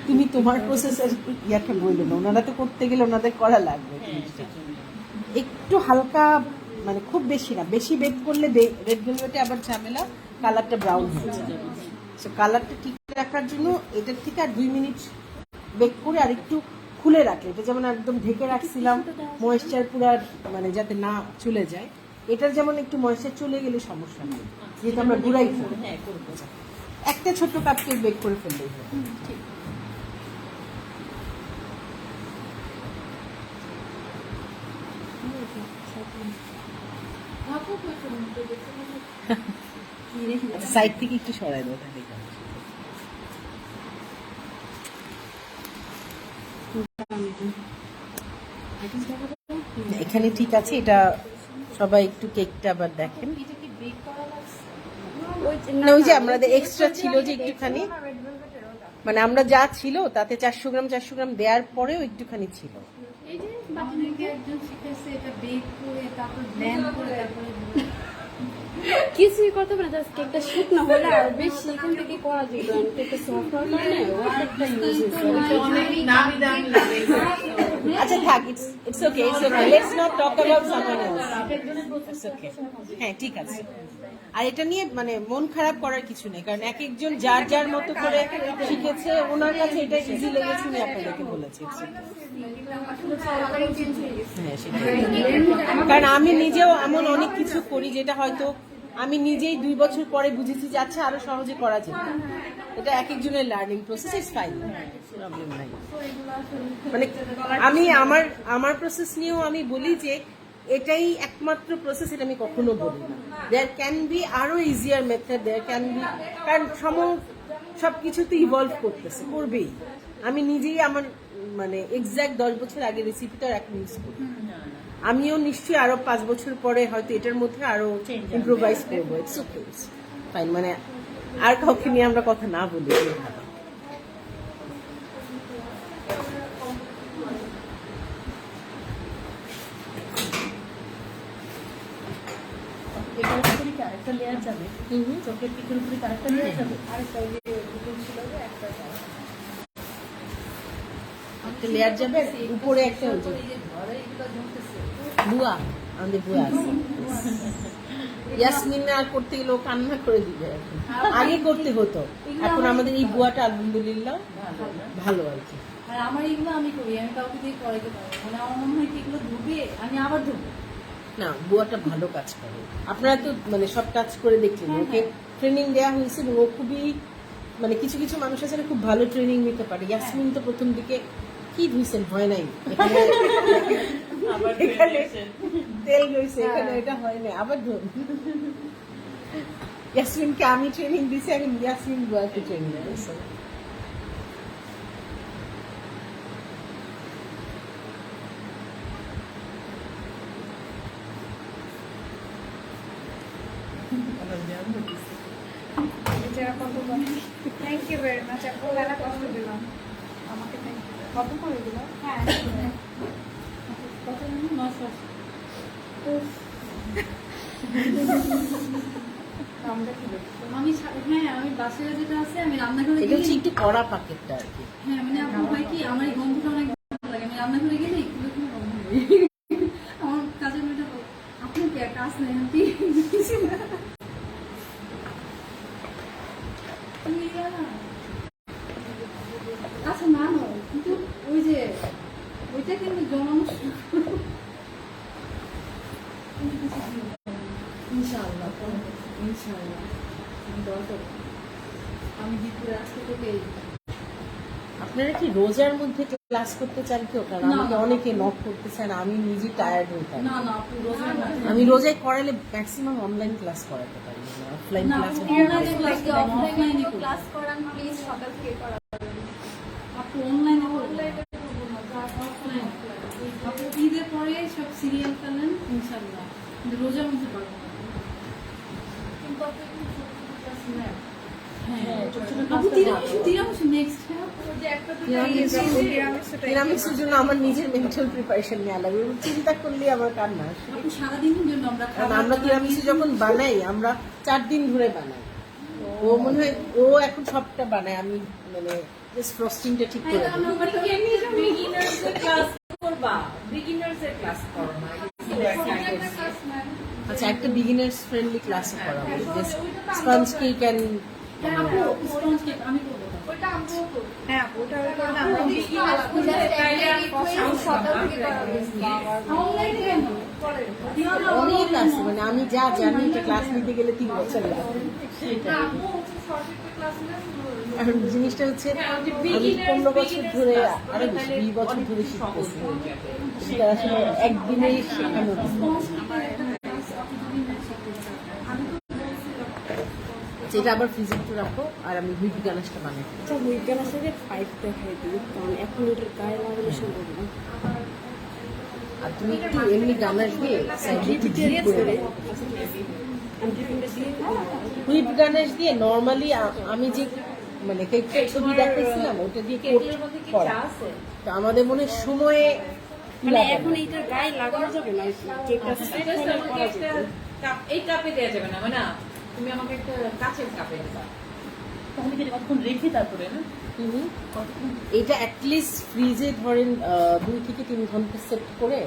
তুমি তোমার প্রসেসের ইয়াটা বললো না, ওনারা তো করতে গেলে ওনাদের করা লাগবে জিনিসটা। একটু হালকা মানে খুব বেশি না, বেশি বেক করলে রেড ভেলভেটে আবার ঝামেলা, কালারটা ব্রাউন হয়ে যায়। সো কালারটা ঠিক রাখার জন্য এটার থেকে আর 2 মিনিট বেক করে আর একটু খুলে রাখলে, এটা যেমন একদম ঢেকে রাখছিলাম ময়েশ্চার পুরো মানে যাতে না চলে যায়, এটার যেমন একটু ময়েশ্চার চলে গেলে সমস্যা নেই, যেহেতু আমরা গুঁড়াই করি। হ্যাঁ, করবো। একটা ছোট্ট কাপ কেক বেক করে ফেললেই হবে। সাইড থেকে একটু সরাই দেবো তাহলে কেমন। এখানে ঠিক আছে, এটা সবাই একটু কেকটা আবার দেখেন। না ওই যে আমাদের এক্সট্রা ছিল যে একটুখানি, মানে আমরা যা ছিল তাতে 400 গ্রাম দেওয়ার পরেও একটুখানি ছিল। এই যে অনেকে একজন শিখেছে এটা বেক করে তারপর ব্লেন্ড করে তারপরে কিছুই করতে পারে জাস্ট কেকটা শুকনো হলে আর বেশি এখান থেকে করা যেত কেকটা সফট হওয়ার কারণে ওয়াটারটা ইউজ আচ্ছা থাক, it's okay, let's not talk about someone else. It's okay, হ্যাঁ ঠিক আছে। আর এটা নিয়ে মানে মন খারাপ করার কিছু নেই, কারণ এক একজন যার যার মতো করে শিখেছে, ওনার কাছে এটা ইজি লেগেছে, উনি আপনাদেরকে বলেছে। হ্যাঁ সেটাই, কারণ আমি নিজেও এমন অনেক কিছু করি যেটা হয়তো আমি নিজেই 2 বছর পরে বুঝেছি যে আচ্ছা আরো সহজে করা যেত। এটা এক একজনের learning process, is fine, problem নাই। মানে আমি আমার প্রসেস নিয়েও আমি বলি যে এটাই একমাত্র প্রসেস, এটা আমি কখনো বলি না। দেয়ার ক্যান বি আরো easier method, there can be, কারণ সবকিছু তো ইভলভ করতেছে, করবেই। আমি নিজেই আমার মানে এক্সাক্ট 10 বছর আগে রেসিপিটা এখন ইউজ করি। আমিও নিশ্চয়ই আরো 5 বছর পরে হয়তো এটার মধ্যে আরো ইম্প্রোভাইজ করবো। It's okay, fine. মানে আর কাউকে নিয়ে আমরা কথা না বলি, ভালো। এটার উপরে কি আরেকটা লেয়ার যাবে? চকলেট কেকের উপরে কি আরেকটা লেয়ার যাবে? একটা লেয়ার যাবে, উপরে একটা বুয়া, আমাদের বুয়া আছে। ইয়াসমিন আর করতে গেলে ও কান্না করে দিবে এখন। আগে করতে হতো, এখন আমাদের এই বুয়াটা আলহামদুলিল্লাহ ভালো আর কি। আর আমার এগুলো আমি করি, আমি কাউকে দিয়ে করাইতে পারবো মানে আমার মনে হয় কি এগুলো ধুবে আমি আবার ধুবো না, বুয়াটা ভালো কাজ করে। আপনারা তো মানে সব কাজ করে দেখলেন, ওকে ট্রেনিং দেওয়া হয়েছে এবং ও খুবই মানে কিছু কিছু মানুষ আছে না খুব ভালো ট্রেনিং নিতে পারে। ইয়াসমিন তো প্রথম দিকে কি ধুইছেন, হয় নাই, এখানে তেল রয়েছে, এখানে এটা হয় না, আবার ধরুন। ইয়াসমিনকে আমি ট্রেনিং দিছি, আমি ইয়াসমিন বুয়াকে ট্রেনিং দিয়েছি। Thank you very much. আপু মেলা কষ্ট দিলাম আমাকে, থ্যাংক ইউ। কত করে দিল? হ্যাঁ কত জানি 900। আমি বাসায় যেটা আছে আমি রান্নাঘরে এটা হচ্ছে একটু কড়া পাকেটটা আর কি। হ্যাঁ মানে আপু হয় কি আমার এই গন্ধটা অনেক ভালো লাগে, আমি রান্নাঘরে গেলে এগুলো কোনো গন্ধ নেই। আমার কাজের মেয়েটা আপনি কি কাজ নেই আন্টি? আচ্ছা না নয়, কিন্তু ওই যে ওইটা কিন্তু জমানো ইনশাআল্লাহ ইনশাআল্লাহ আমি দুপুরে আজকে থেকে আপনারা কি রোজার মধ্যে ক্লাস করতে চান কেউ? কারণ না, আমাকে না। অনেকে নক করতে চান, আমি নিজে টায়ার্ড হইতাম। না না আপু রোজার মধ্যে আমি রোজায় করালে ম্যাক্সিমাম অনলাইন ক্লাস করাতে পারি না, অফলাইন না, ক্লাস। অনলাইনে ক্লাস করান, অফলাইনে করুন। ক্লাস করান প্লিজ, সকাল থেকে করান। আপু অনলাইনে আপু ঈদের পরে সব সিরিয়াল ফেলেন ইনশাআল্লাহ, কিন্তু রোজার মধ্যে পারবো না। কিন্তু আপু একটু ছোট ছোট ক্লাস নেন। হ্যাঁ ছোট ছোট আপু তিরামিসু নেক্সট। হ্যাঁ ওই যে একটা দুটো তিরামিসুর জন্য আমার নিজের মেন্টাল প্রিপারেশন নেওয়া লাগে, চিন্তা করলে আমার কান্না আসে। আপু সারাদিনের জন্য আমরা কারণ আমরা তিরামিসু যখন বানাই, আমরা 4 দিন ধরে বানাই। ও মনে হয় ও এখন সবটা বানায়, আমি মানে জাস্ট ফ্রস্টিংটা ঠিক করে দিই। আচ্ছা, একটা বিগিনার্স ফ্রেন্ডলি ক্লাসে করাবো, জাস্ট স্পঞ্জ কেক এন্ড আপু স্পঞ্জ কেক আমি করবো। ওটা আমরাও করব। হ্যাঁ ওটা সকাল থেকে করাবেন। অনলাইনে কেন অনেক আছে, মানে আমি যা জানি এটা ক্লাস নিতে গেলে 3 বছর লাগে। এখন জিনিসটা হচ্ছে আমি 15 বছর ধরে, আরো বেশি 20 বছর ধরে শিখতেছি। সেটা আসলে একদিনেই শেখানো যায় না। যেটা আবার ফ্রিজে একটু রাখো, আর আমি হুইপ গানাশটা বানাই। আচ্ছা উইগান আসলে 5 দেখাই দিই, কারণ এখন এটার গায়ে লাগানো সম্ভব না। আর তুমি একটু এমনি গানাশ দিয়ে সাইডে একটু ডিপ করে দাও। আমি ডিপিংটা দিয়ে হুইপ গানাশ দিয়ে নর্মালি আমি যে মানে কেকটা ছবি দেখাইছিলাম ওটা দিয়ে কোট করা। তো আমাদের মনে হয় সময়ে মানে এখন এইটার গায়ে লাগানো যাবে না, কেকটা সেট হলে করা যাবে। এই কাপে দেওয়া যাবে না, মানে তুমি আমাকে একটা কাঁচের কাপে দেবা। তাহলে কি কতক্ষণ রেখে তারপরে না এটা অ্যাটলিস্ট ফ্রিজে ধরেন 2 থেকে 3 ঘন্টা সেট করে।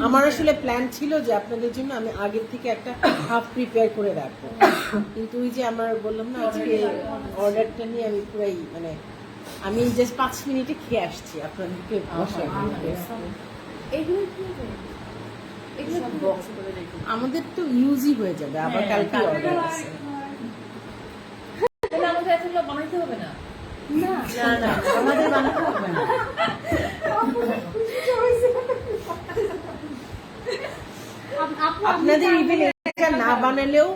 আমার আসলে প্ল্যান ছিল যে আপনাদের জন্য আমি আগের থেকে একটা হাফ প্রিপেয়ার করে রাখবো, কিন্তু ওই যে আমার বললাম না আজকে অর্ডারটা নিয়ে আমি পুরাই মানে আমি জাস্ট 5 মিনিটে খেয়ে আসছি আপনাদেরকে বসাই। এগুলো কি হবে? এগুলো সব কি বক্স করে রেখে আমাদের তো ইউজই হয়ে যাবে, আবার হ্যাঁ, কালকে কালকে অর্ডার আছে। তাহলে আমাদের এতগুলো বানাইতে হবে না। না না আমাদের বানাতে হবে না। আপনাদের ইভেন এটা না বানালেও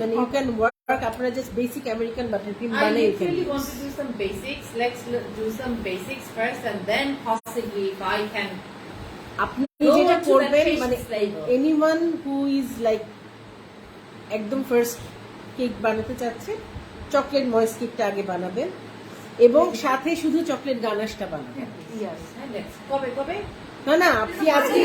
মানে ইউ ক্যান ওয়ার্ক, আপনারা just basic American butter cream I বানাই literally want to do some basics. Let's do some basics first, and then possibly if I can. আপনি Go যেটা on to করবেন that মানে patient's level. Anyone who is like একদম first cake বানাতে চাচ্ছে, chocolate ময়েস কেকটা আগে বানাবেন এবং সাথে শুধু চকলেট গানাশটা বানাবেন। Yes. And let's. কবে কবে? না না আপনি আজকে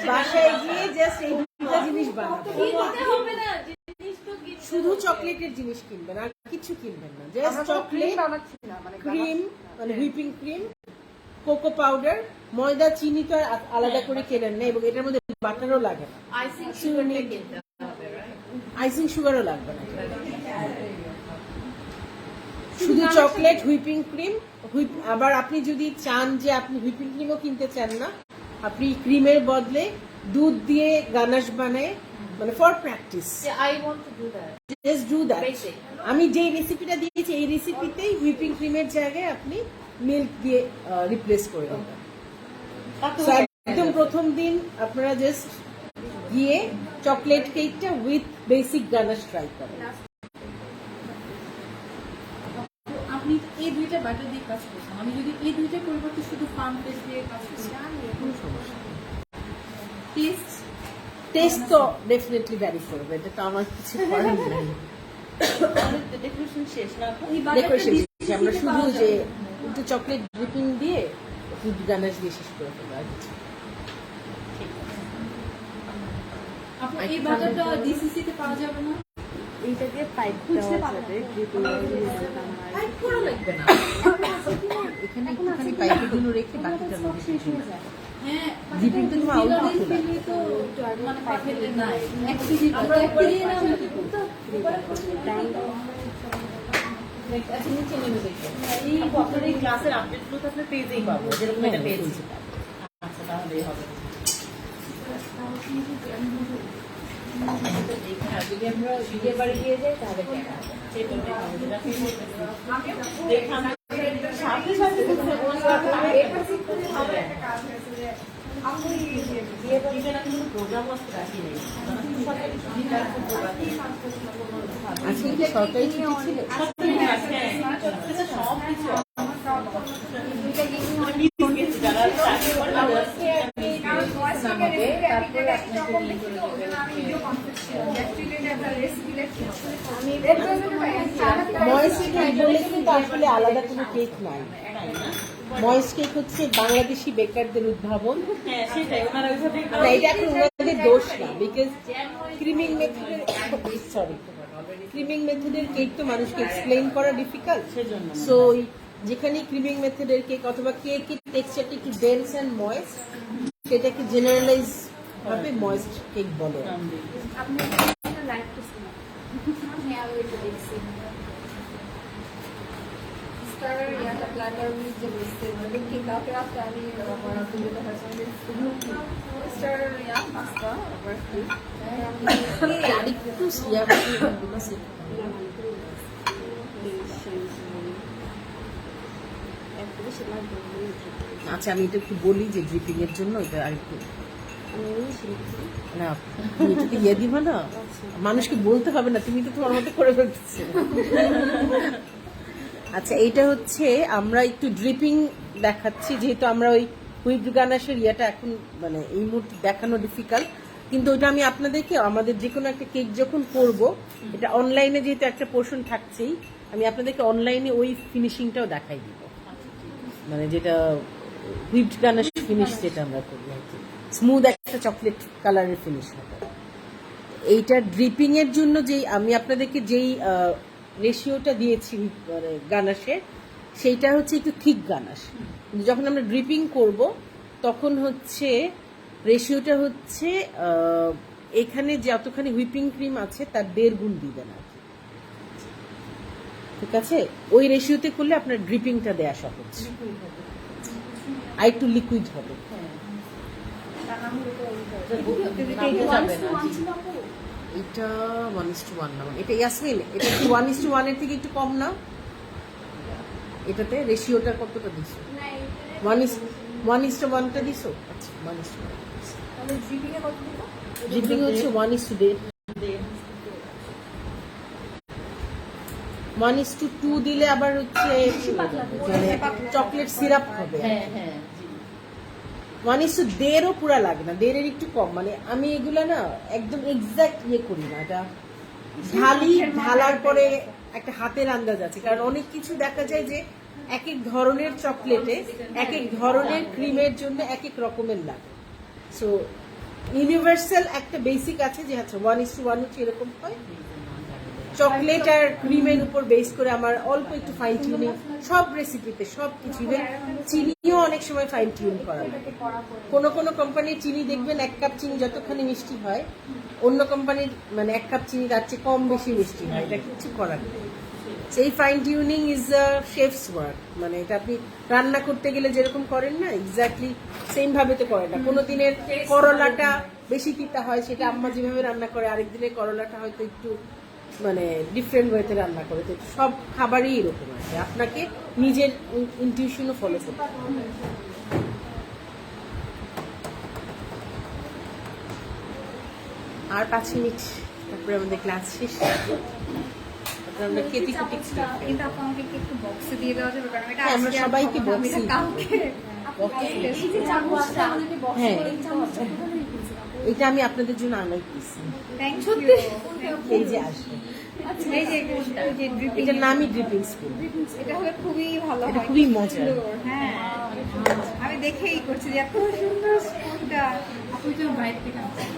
বাসায় গিয়ে জাস্ট এই দুটো জিনিস বানাবেন, কিনতে হবে না। জিনিস তো কিনতে শুধু হবে। চকলেটের জিনিস কিনবেন আর কিছু কিনবেন না, জাস্ট চকলেট, ক্রিম মানে হুইপিং ক্রিম, কোকো পাউডার, ময়দা, চিনি তো আর আলাদা করে কেনেন না এবং এটার মধ্যে বাটারও লাগে না, Icing sugarটা কিনতে হবে, right? আইসিং সুগারও লাগবে না, শুধু চকলেট, হুইপিং ক্রিম। আবার আপনি যদি চান যে আপনি হুইপিং ক্রিমও কিনতে চান না, আপনি ক্রিমের বদলে দুধ দিয়ে গানাশ বানায় মানে for practice Yeah, I want to do that. Just do that. Basic. আমি যেই রেসিপিটা দিয়েছি এই রেসিপিতেই হুইপিং ক্রিমের জায়গায় আপনি মিল্ক দিয়ে রিপ্লেস করে দেবেন। So, একদম প্রথম দিন আপনারা জাস্ট গিয়ে চকলেট কেকটা উইথ বেসিক গানাশ ট্রাই করেন। আপনি এই দুইটা ব্যাটার দিয়ে কাজ করছেন, আমি যদি এই দুইটা পরিবর্তে শুধু ফার্ম পেস্ট দিয়ে কাজ করি কোনো সমস্যা টেস্ট টেস্ট তো ডেফিনেটলি ভ্যারি করবে, এটা তো আমার কিছু করার নেই। ডেকোরেশন শেষ না এখন? এই ডেকোরেশন বাটারটা আমরা শুধু যে একটু চকলেট ড্রিপিং দিয়ে দুধ গানাশ দিয়ে শেষ করে ফেলবো আর কিছু। আপনি এই বাটারটা ডিসিসি তে পাওয়া যাবে না? এইটা দিয়ে পাইপ দেওয়া যাবে, Type করা লাগবে না। এখানে একটুখানি পাইপের জন্য রেখে বাকিটা সব শেষ হয়ে যায়। হ্যাঁ ডিপিং তো তোমার আউট ডিলারের খোলা। ফিলে তো মানে পাঠালে নাই 1 কেজি আমরা 1 কেজি না আচ্ছা, নিচে নেমে দেখো। এই আপনার এই ক্লাসের আপডেটগুলো তো আপনার পেজেই পাবো, যেরকম এটা পেয়েছি। আচ্ছা তাহলেই হবে। যদি আমরা বিয়ে বাড়ি দিয়ে যাই তাহলে কেন? সেটা দেখাবো, যেটা আমি বলতেছি। দেখানো সাথে সাথে বিয়ে বাড়িতে আমি কোনো প্রোগ্রাম আসতে রাখি নেই। আজকে কি সরকারি ছুটি ছিল? সব কিছু যারা চাকরি করে তারপরে আপনাকে নিয়ে করে ময়েস কেক বলে কিন্তু আসলে আলাদা কোনো কেক নাই। ময়েস কেক হচ্ছে বাংলাদেশি বেকারদের উদ্ভাবন। হ্যাঁ সেটাই ওনারা ওইভাবেই না এটা এখন ওনাদের দোষ না, বিকজ ক্রিমিং মেথডের ক্রিমিং মেথডের কেক তো মানুষকে এক্সপ্লেইন করা ডিফিকাল্ট, সেজন্য সো যেখানে ক্রিমিং মেথডের কেক অথবা কেকের টেক্সচারটা কি ডেন্স অ্যান্ড ময়েস্ট, সেটাকে জেনারেলাইজ ভাবে ময়েস্ট কেক বলে। আপনি লাইভ করছেন? হ্যাঁ ওই তো দেখছি। আরেকটু সিয়া করতে আচ্ছা আমি এটা একটু বলি যে ড্রিপিং এর জন্য এটা আরেকটু না তুমি এটাতে ইয়ে দিবা না, মানুষকে বলতে হবে না, তুমি তো তোমার মতো করে ফেলতেছো। আচ্ছা এইটা হচ্ছে আমরা একটু ড্রিপিং দেখাচ্ছি, যেহেতু আমরা ওই হুইপড গানাশের ইয়েটা এখন মানে এই মুহূর্তে দেখানো ডিফিকাল্ট, কিন্তু ওটা আমি আপনাদেরকে আমাদের যে কোনো একটা কেক যখন করব, এটা অনলাইনে যেহেতু একটা পোর্শন থাকছেই, আমি আপনাদেরকে অনলাইনে ওই ফিনিশিংটাও দেখাই দিব, মানে যেটা হুইপড গানাশ ফিনিশ যেটা আমরা করি আর কি, স্মুথ একটা চকলেট কালারের ফিনিশ হবে। এইটা ড্রিপিং এর জন্য যেই আমি আপনাদেরকে যেই রেশিওটা দিয়েছি মানে গানাশের, সেইটা হচ্ছে একটু থিক গানাশ। কিন্তু যখন আমরা ড্রিপিং করব তখন হচ্ছে রেশিওটা হচ্ছে এখানে যতখানি হুইপিং ক্রিম আছে তার 1.5 গুণ দিবেন আর কি। ঠিক আছে, ওই রেশিওতে করলে আপনার ড্রিপিংটা দেয়া সহজ, আর একটু লিকুইড হবে। এটা 1:1 না, এটা ইয়াসমিন, এটা কি 1:1 এর থেকে একটু কম না? এটাতে রেশিওটা কতটা দিছো? 1:1টা দিছো? আচ্ছা 1:1। তাহলে ড্রিপিং এ কত দিব? ড্রিপিং হচ্ছে 1:1, 1:2 দিলে আবার হচ্ছে মানে চকলেট সিরাপ হবে। হ্যাঁ হ্যাঁ জি। 1:1.5 ও পুরা লাগে না, 1.5 এর একটু কম। মানে আমি এগুলা না একদম এক্সাক্ট ইয়ে করি না, এটা ঢালার পরে একটা হাতের আন্দাজ আছে। কারণ অনেক কিছু দেখা যায় যে এক এক ধরনের চকলেটে এক এক ধরনের ক্রিমের জন্য এক এক রকমের লাগে। সো ইউনিভার্সাল একটা বেসিক আছে যে আচ্ছা 1:1 হচ্ছে এরকম হয়। চকলেট আর ক্রিমের উপর বেস করে আমার অল্প একটু ফাইন টিউনিং সব রেসিপিতে, সব কিছু, ইভেন চিনিও অনেক সময় ফাইন টিউন করা লাগে। কোনো কোনো কোম্পানির চিনি দেখবেন 1 কাপ চিনি যতখানি মিষ্টি হয়, অন্য কোম্পানির মানে 1 কাপ চিনি তার চেয়ে কম বেশি মিষ্টি হয়। এটা কিছু করার নেই। সেই fine tuning is a chefs work. মানে এটা আপনি রান্না করতে গেলে যেরকম করেন না, এক্স্যাক্টলি সেম ভাবে তো করেন না। কোনো দিনের করলাটা বেশি তিতা হয়, সেটা আম্মা যেভাবে রান্না করে, আরেক দিনের করলাটা হয়তো একটু মানে ডিফারেন্ট ওয়েতে রান্না করে। তো সব খাবারই এরকম আছে, আপনাকে নিজের ইনটিউশনও ফলো করতে হবে। আর 5 মিনিট তারপরে আমাদের ক্লাস শেষ। তারপরে আমরা কেটি কুটি start করব। কিন্তু আপু আমাকে কি একটু বক্সে দিয়ে দেওয়া যাবে? কারণ এটা হ্যাঁ, আমরা আজকে আর সবাইকে খাবো না, আমি এটা box-এই কালকে এই যে চামচটা আমাদেরকে বক্স হ্যাঁ। করে চামচটা কোথায় রেখেছি আপু? এটা আমি আপনাদের জন্য আনাই দিচ্ছি, থ্যাংক সত্যি? ইউ। এই যে আসবে। এই যে এই যে ড্রিপিং, এটার নামই ড্রিপিং স্পুন। এটা হলে খুবই ভালো এটা হয়। খুবই মজার। হ্যাঁ, আমি দেখেই করছি যে এত সুন্দর স্পুনটা। আপনি তো বাইরে থেকে আনছেন।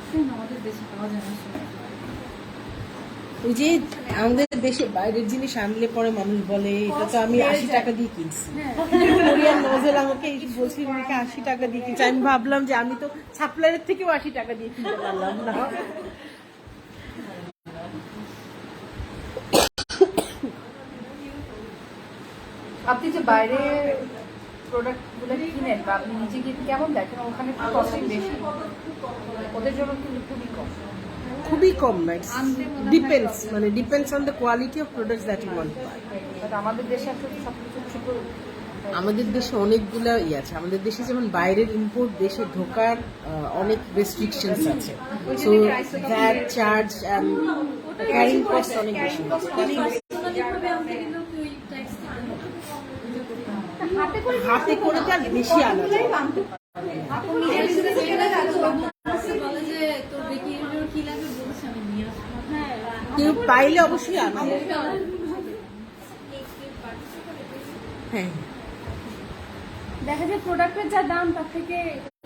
শুনুন, আমাদের দেশে পাওয়া যায় না আসলে। ওই যে আমাদের দেশে বাইরের জিনিস আনলে পরে মানুষ বলে এটা তো আমি 80 টাকা দিয়ে কিনছি। কোরিয়ান নজেল আমাকে বলছিল নাকি 80 টাকা দিয়ে কিনছি। আমি ভাবলাম যে আমি তো সাপ্লায়ারের থেকেও 80 টাকা দিয়ে কিনতে পারলাম না। আপনি যে বাইরে প্রোডাক্টগুলো কিনেন বা আপনি নিজে গিয়ে কেমন দেখেন, ওখানে কি কস্টিং বেশি? ওদের জন্য কিন্তু খুবই কম। খুবই কম না, ডিপেন্ডস, মানে depends on the quality of products that you want. But আমাদের দেশে আসলে সবকিছু ছোট। আমাদের দেশে অনেকগুলো আছে। আমাদের দেশে যেমন বাইরের ইম্পোর্ট দেশে ঢোকার অনেক রেস্ট্রিকশনস আছে। So VAT charge and carrying cost অনেক বেশি। পার্সোনালিভাবে আমাদের কিন্তু ওই ট্যাক্স হাতে করে হাতে করে তার বেশি আনা যায়। আপু নিজে বলে যে তোর দেখি কি লাগবে বলছে আমি নিয়ে আসবো। কেউ পাইলে অবশ্যই আনা যায়। হ্যাঁ, দেখা যায় প্রোডাক্টের যা দাম তার থেকে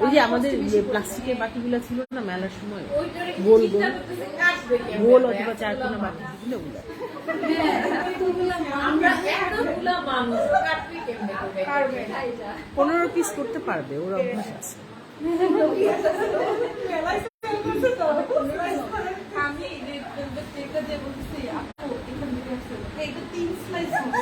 ওই যে আমাদের প্লাস্টিকের বাটিগুলো ছিল না মেলার সময়, গোল গোল গোল অথবা চারকোনা বাটিগুলো, ওগুলো আমরা এতগুলা মানুষ কাটবি কেমনে করবে? 15 পিস করতে পারবে, ওর অভ্যাস আছে। আমি এটা যে বলছি আপু এখান থেকে আসছে এইটা 3 স্লাইস হবে।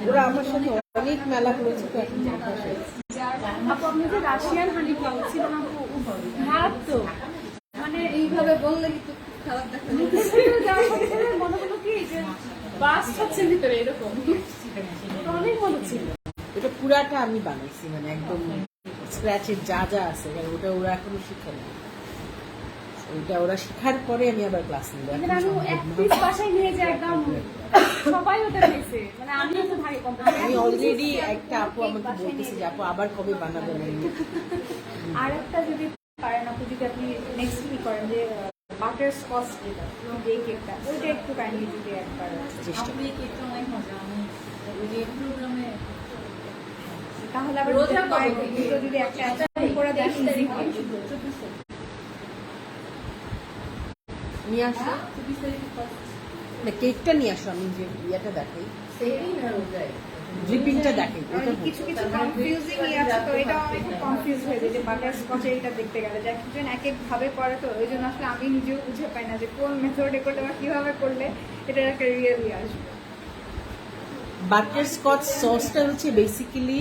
ওরা আমার সাথে অনেক মেলা করেছে, তো এখন অভ্যাস হয়েছে। আপু আপনি যে রাশিয়ান হানি কেক ছিল না আপু, মারাত্মক। মানে এইভাবে বললে কিন্তু খারাপ দেখা যায়। যাওয়ার সাথে সাথে মনে হলো কি যে বাস হচ্ছে ভিতরে এরকম। অনেক মনে ছিল। এটা পুরাটা আমি বানাইছি, মানে একদম স্ক্র্যাচের যা যা আছে, কারণ ওটা ওরা এখনো শিখে না। ওইটা ওরা শেখার পরে আমি আবার ক্লাস নিব এদের আমি এক পিস বাসায় নিয়ে যাই একদম সবাই ওটা খাইছে মানে আমিও তো থাকি কোম্পানি আমি অলরেডি একটা আপু আমাকে বলতেছে যে আপু আবার কবে বানাবেন আর একটা যদি পারেন আপনি যদি আপনি নেক্সট উইক করেন যে বাটার স্কচ যেটা যে কেকটা ওইটা একটু কাইন্ডলি যদি অ্যাড করেন চেষ্টা আপনি কেকটা অনেক মজা আমি ওই যে প্রোগ্রামে তাহলে আবার রোজা দুটো কবে? দুটো যদি একটা করে দেন ইজি হয় নিয়ে আসো না কেকটা নিয়ে আসো আমি যে ইয়েটা দেখাই ড্রিপিংটা দেখাই ওটা কিছু কিছু কনফিউজিং আছে তো এটা অনেক কনফিউজ হয়ে যায় যে বাটার স্কচের এটা দেখতে গেলে যে একজন এক এক ভাবে করে তো ওই জন্য আসলে আমি নিজেও বুঝে পাই না যে কোন মেথডে করলে বা কিভাবে করলে এটা একটা রিয়েলি আসবে বাটার স্কচ সসটা হচ্ছে বেসিক্যালি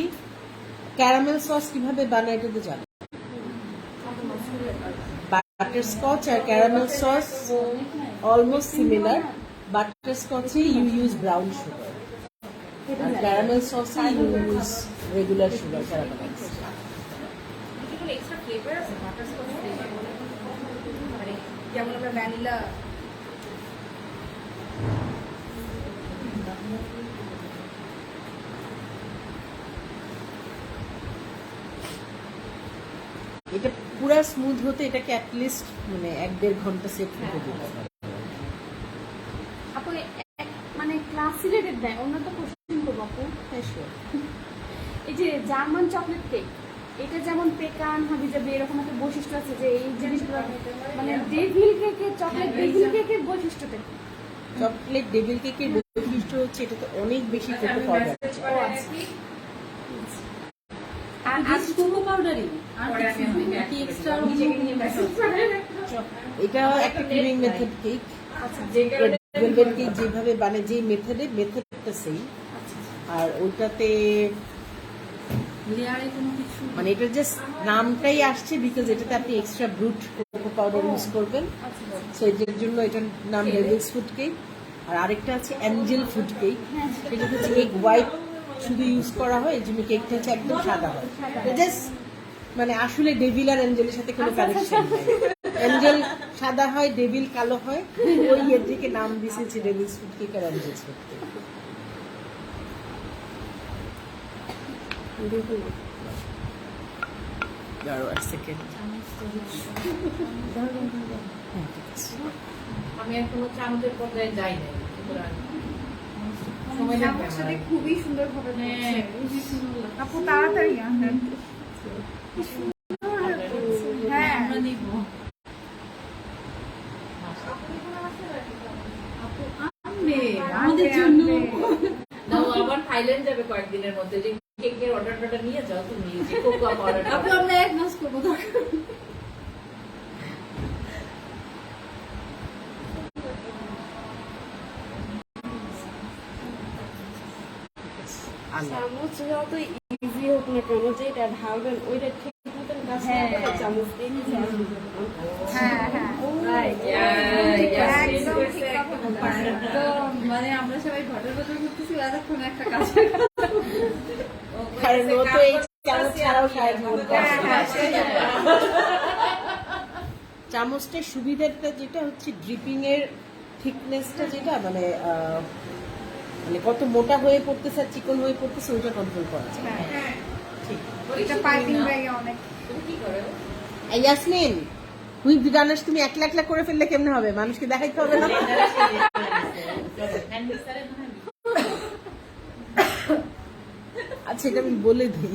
ক্যারামেল সস কিভাবে বানায় এটা তো জানো বাটার স্কচ আর caramel sauce almost similar butter স্কচে ইউ ইউজ ব্রাউন সুগার আর ক্যারামেল সসে you use regular sugar caramel extra flavour আছে বাটার স্কচ ফ্লেভার মানে যেমন আমরা ভ্যানিলা এটা পুরা স্মুথ হতে এটাকে অ্যাটলিস্ট মানে 1-1.5 ঘন্টা সেট হতে দিতে হবে আপু মানে ক্লাস রিলেটেড দেয় অন্য তো কোশ্চেন করবো আপু এই যে জার্মান চকলেট কেক এটা যেমন পেকান হাবিজাবি এরকম একটা বৈশিষ্ট্য আছে যে এই জিনিসগুলো মানে ডেভিল কেকের চকলেট ডেভিল কেকের বৈশিষ্ট্যটা কি? চকলেট ডেভিল কেকের বৈশিষ্ট্য হচ্ছে এটাতে অনেক বেশি কোকো পাউডার আছে আর আজ কোকো পাউডারই আর কি এক্সট্রা এটা একটা ক্রিমিং মেথড কেক যে ভেলভেট কেক যেভাবে বানায় যে মেথডটা সেই আর ওইটাতে লেয়ারে কোনো কিছু মানে এটা জাস্ট নামটাই আসছে বিকজ এটাতে আপনি extra brute cocoa powder use করবেন সো এটার জন্য এটার নাম হেভেলস ফুড কেক আর আরেকটা আছে অ্যাঞ্জেল ফুড কেক সেটা হচ্ছে এগ হোয়াইট শুধু ইউজ করা হয় এই জন্য কেকটা হচ্ছে একদম সাদা হয় জাস্ট মানে আসলে ডেভিল আর অ্যাঞ্জেলের সাথে কোনো কানেকশন নেই অ্যাঞ্জেল সাদা হয় ডেভিল কালো হয় ওই ইয়ের থেকে নাম দিয়েছে ডেভিলস ফুড কেক আর অ্যাঞ্জেলস ফুড কেক দাঁড়ো এক সেকেন্ড আমি আর কোনো চামচের পর্যায়ে যাই নাই সুতরাং আমার সাথে খুবই সুন্দর ভাবে হ্যাঁ, খুবই সুন্দর আপু তাড়াতাড়ি আনেন হ্যাঁ আমরা নিব আনবে আমাদের জন্য নাও আবার থাইল্যান্ড যাবে কয়েকদিনের মধ্যে যে কেকের অর্ডারটা নিয়ে যাও তুমি যে কোকো পাউডার আপু আমরা এক মাস করবো দরকার চামচ যত ইজি হোক না কেন যেটা ঢালবেন ওইটা ঠিক মতন কাজ না করে চামচ দিয়ে নিচে আসবে হ্যাঁ হ্যাঁ একদম ঠিক কথা বলছেন। তো মানে আমরা সবাই ঘটর ঘটর করতেছি এতক্ষণ একটা কাজ কারণ ও তো এই চামচ ছাড়াও সাহায্য করতে চামচটার সুবিধাটা যেটা হচ্ছে ড্রিপিং এর থিকনেসটা যেটা মানে মানে কত মোটা হয়ে পড়তেছে আর চিকন হয়ে পড়তেছে ওইটা কন্ট্রোল করা যায় ঠিক এটা পাইপিং ব্যাগে অনেক এই ইয়াসমিন হুইপ গানাশ তুমি একলা একলা করে ফেললে কেমনে হবে মানুষকে দেখাইতে হবে না আচ্ছা এটা আমি বলে দিই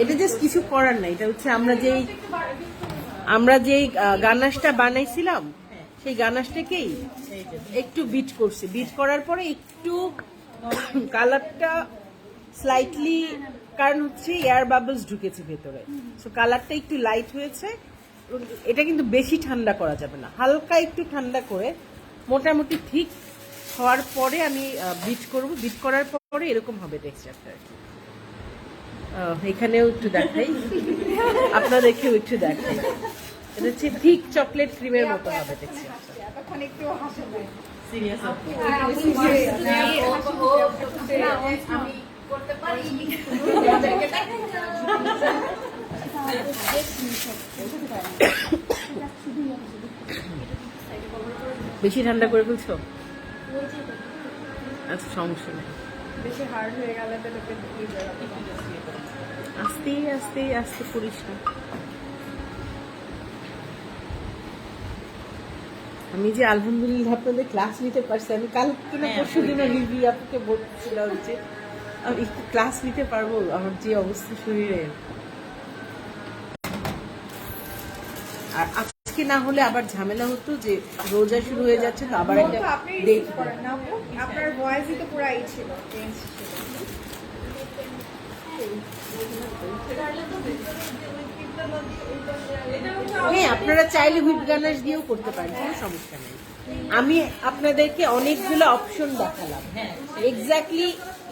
এটা জাস্ট কিছু করার নাই এটা হচ্ছে আমরা যেই গানাশটা বানাইছিলাম সেই গানাশটাকেই একটু বিট করছি বিট করার পরে একটু কালারটা স্লাইটলি কারণ হচ্ছে এয়ার বাবলস ঢুকেছে ভেতরে সো কালারটা একটু লাইট হয়েছে এটা কিন্তু বেশি ঠান্ডা করা যাবে না হালকা একটু ঠান্ডা করে মোটামুটি ঠিক হওয়ার পরে আমি বিট করব বিট করার পরে এরকম হবে টেক্সচারটা এখানেও একটু দেখাই আপনাদেরকেও একটু দেখাই এটা হচ্ছে ঠিক চকলেট ক্রিমের মতো হবে দেখছি। এতক্ষণ একটু হাসে নাই। সিরিয়াস আমি করতে পারি। বেশি ঠান্ডা করে ফেলছো? আচ্ছা সমস্যা নেই, বেশি হার্ড হয়ে গেলে তো লোকে দিয়ে যাবে। আস্তে আস্তে আস্তে করিস না। আমি যে আলহামদুলিল্লাহ আপনাদের ক্লাস নিতে পারছি, আমি কালকে না পরশু দিনও রিভি আপনাকে বলছিলাম যে আমি একটু ক্লাস নিতে পারবো, আমার যে অবস্থা শরীরের। আর আজকে না হলে আবার ঝামেলা হতো যে রোজা শুরু হয়ে যাচ্ছে তো আবার একটা আপনি ডেট রিসিভ করেন না আপু? আপনার ভয়েসই তো পুরো এই ছিল, চেঞ্জ ছিল। হ্যাঁ, আপনারা চাইলে হুইপ গানাশ দিয়েও করতে পারেন, কোনো সমস্যা নেই। আমি আপনাদেরকে অনেকগুলো অপশন দেখালাম, এক্স্যাক্টলি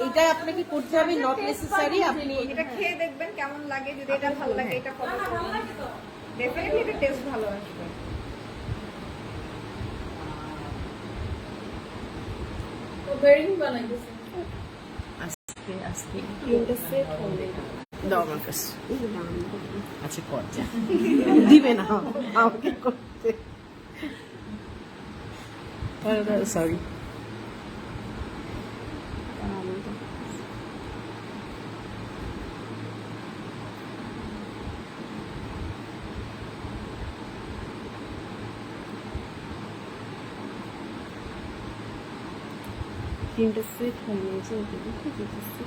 এটা আপনাকে করতে হবে, নট নেসেসারি আপনি এটা খেয়ে দেখবেন কেমন লাগে, যদি এটা ভালো লাগে এটা ফলো করুন, ডেফিনেটলি এটা টেস্ট ভালো আসবে। আস্তে আস্তে তিনটা সেট হবে দাও আমার কাছে। আচ্ছা কর যা, দিবে না আমাকে করতে, সরি। তিনটা সেট হয়ে গেছে দেখে দিতেছি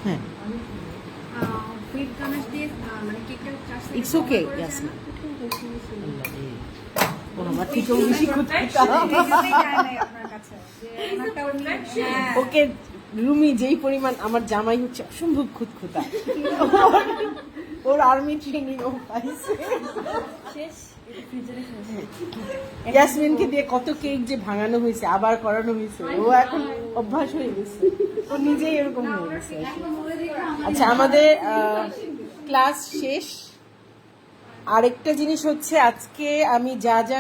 হ্যাঁ, হুইপ গানাশ দিয়ে মানে কেকটা ইটস ওকে, ইয়াসমিন। আমার থেকেও বেশি খুঁতখুঁতা। এজন্যই যায় নাই আপনার কাছে যে ওনারটা উনি হ্যাঁ ওকে রুমি যেই পরিমাণ, আমার জামাই হচ্ছে অসম্ভব খুঁতখুঁতা, ওর আর্মি ট্রেনিং ও পাইছে। ইয়াসমিনকে দিয়ে কত কেক যে ভাঙানো হয়েছে, আবার করানো হয়েছে, ও এখন অভ্যাস হয়ে গেছে, ও নিজেই এরকম হয়ে গেছে। আচ্ছা, আমাদের ক্লাস শেষ। আরেকটা জিনিস হচ্ছে, আজকে আমি যা যা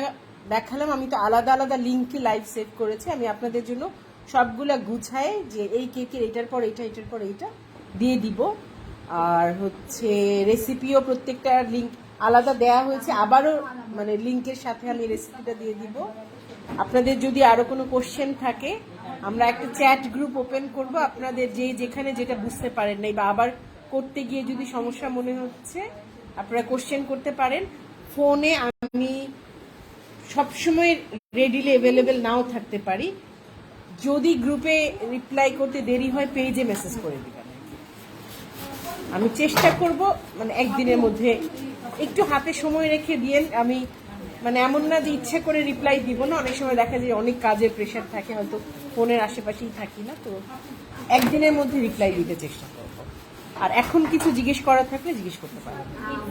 দেখালাম আমি তো আলাদা আলাদা লিঙ্কে লাইভ সেভ করেছি, আমি আপনাদের জন্য সবগুলা গুছায় যে এই কেকের এটার পর এইটা, এটার পর এইটা দিয়ে দিব। আর হচ্ছে রেসিপিও প্রত্যেকটা লিঙ্ক আলাদা দেয়া হয়েছে, আবারও মানে লিঙ্কের সাথে আমি রেসিপিটা দিয়ে দিব। আপনাদের যদি আরো কোনো কোশ্চেন থাকে, আমরা একটা চ্যাট গ্রুপ ওপেন করব, আপনাদের যে যেখানে যেটা বুঝতে পারেন নাই বা আবার করতে গিয়ে যদি সমস্যা মনে হচ্ছে আপনারা কোশ্চেন করতে পারেন। ফোনে আমি সবসময় রেডিলি অ্যাভেলেবেল নাও থাকতে পারি, যদি গ্রুপে রিপ্লাই করতে দেরি হয় পেজে মেসেজ করে দিবেন। আমি চেষ্টা করব মানে একদিনের মধ্যে একটু হাতে সময় রেখে দিয়েন। আমি মানে এমন না যে ইচ্ছে করে রিপ্লাই দিব না, অনেক সময় দেখা যায় অনেক কাজের প্রেশার থাকে, হয়তো ফোনের আশেপাশেই থাকি না, তো একদিনের মধ্যে রিপ্লাই দিতে চেষ্টা করব। আর এখন কিছু জিজ্ঞেস করার থাকলে জিজ্ঞেস করতে পারেন।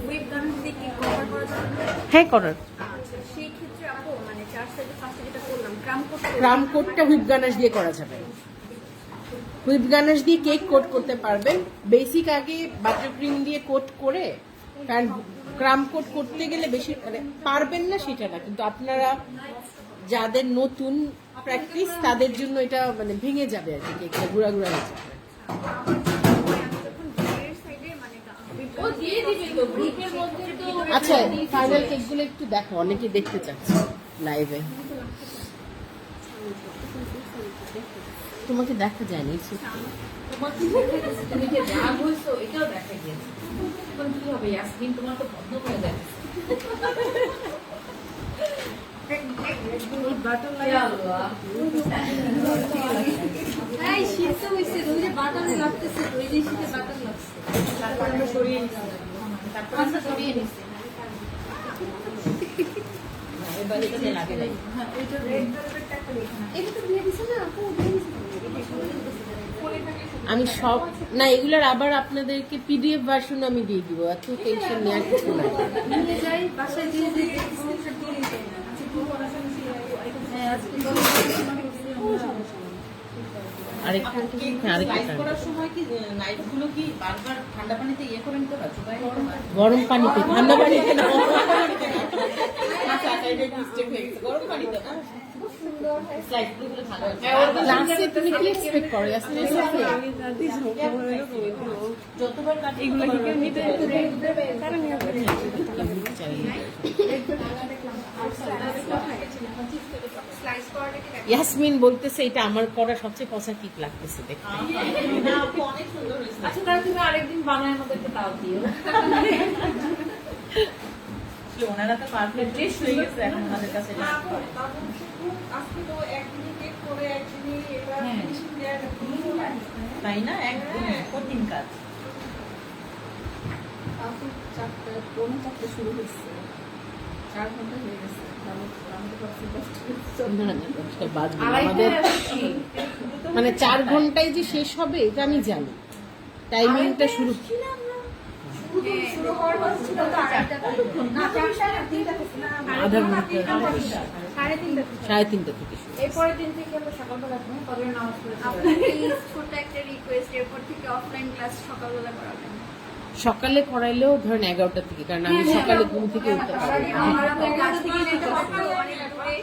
হুইপ গানাশ দিয়ে কেক কভার করা যাবে? হ্যাঁ, করার। আচ্ছা, সেই ক্ষেত্রে আপু মানে 4 সাইডে ফার্স্টে যেটা করলাম ক্রাম কোট ক্রাম কোটটা হুইপ গানাশ দিয়ে করা যাবে, হুইপ গানাশ দিয়ে কেক কোট করতে পারবেন। বেসিক আগে বাটার ক্রিম দিয়ে কোট করে, কারণ ক্রাম কোট করতে গেলে বেশি মানে পারবেন না সেটা না, কিন্তু আপনারা যাদের নতুন প্র্যাকটিস তাদের জন্য এটা মানে ভেঙে যাবে আর কি, কেকটা গুঁড়া গুঁড়া হয়ে যাবে। ও দিয়ে দিবে তো গ্রুপের মধ্যে তো। আচ্ছা, ফাইনাল কেকগুলো একটু দেখো, অনেকে দেখতে চাচ্ছে লাইভে। তোমাকে দেখা যায়নি, তুমি যে রাগ হয়েছো এটাও দেখা গিয়েছে। এখন কি হবে ইয়াসমিন, তোমার তো বন্ধ হয়ে যাবে। এই শীত হইছে, ওই যে বাটারে লাগতেছে, ওই যে শীতে বাটার লাগছে। তারপর আমরা সরিয়ে নিচ্ছি, তারপর আমরা সরিয়ে নিচ্ছি। এবার এটা দিয়ে লাগে নাই। এটা তো দিয়ে দিছে না আপু, দিয়ে দিছে। আমি সব না এগুলোর আবার আপনাদেরকে পিডিএফ ভার্সন আমি দিয়ে দিব, এত টেনশন নেওয়ার কিছু নাই। নিয়ে যাই বাসায় দিয়ে দিয়ে আরেকটা লাইভ করার সময় কি নাইফগুলো কি বারবার ঠান্ডা পানিতে ইয়ে করে নিতে হয়? চুবাই নিতে হয়? গরম পানিতে, ঠান্ডা পানিতে না। আচ্ছা, আচ্ছা, এটা mistake হয়ে গেছে। গরম পানিতে না? স্লাইডগুলো ভালো আছে। ক্লাসে তুমি কি এক্সপেক্ট করো? আসলে যতবার কাটি এগুলো কি কেউ নিতে স্লাইস করাটা কি ইয়াসমিন বলতেছে এটা আমার করা সবচেয়ে পছন্দ ঠিক লাগতেছে দেখতে। না, আপু অনেক সুন্দর হয়েছে। আচ্ছা তাহলে তুমি আরেকদিন বানায় আমাদেরকে তাও দিও। আসলে ওনারা তো পারফেক্ট টেস্ট হয়ে গেছে এখন আমাদের কাছে। না আপু, তখন শুধু আজকে তো একদিনই কেক করে একদিনই এটা হ্যাঁ। ফিনিশিং দেওয়ার তাই না? একদম কঠিন কাজ। আপু 4:45 শুরু হয়েছে, 4 ঘন্টা হয়ে গেছে। না না দশটা বাজবে না। আড়াইটায় আমাদের আসছি। মানে 4 ঘন্টায় যে শেষ হবে এটা আমি জানি, টাইমিংটা শুরু শুরু হওয়ার কথা ছিল তো 4টা না 4টা 3টা থেকে না আধা ঘন্টা, 3:30 3:30 থেকে শুরু। এরপরের দিন থেকে আমরা সকালবেলা ঘুমিয়ে ফজরের নামাজ পড়ে চলে আপনার প্লিজ ছোট একটা রিকোয়েস্ট, এরপর থেকে অফলাইন ক্লাস সকালবেলা করাবেন। সকালে করাইলেও ধরেন 11টা থেকে, কারণ আমি সকালে ঘুম থেকে উঠতে পারি না। আমরা তো কাজ থেকে যেতে হবে অনেক দূরে।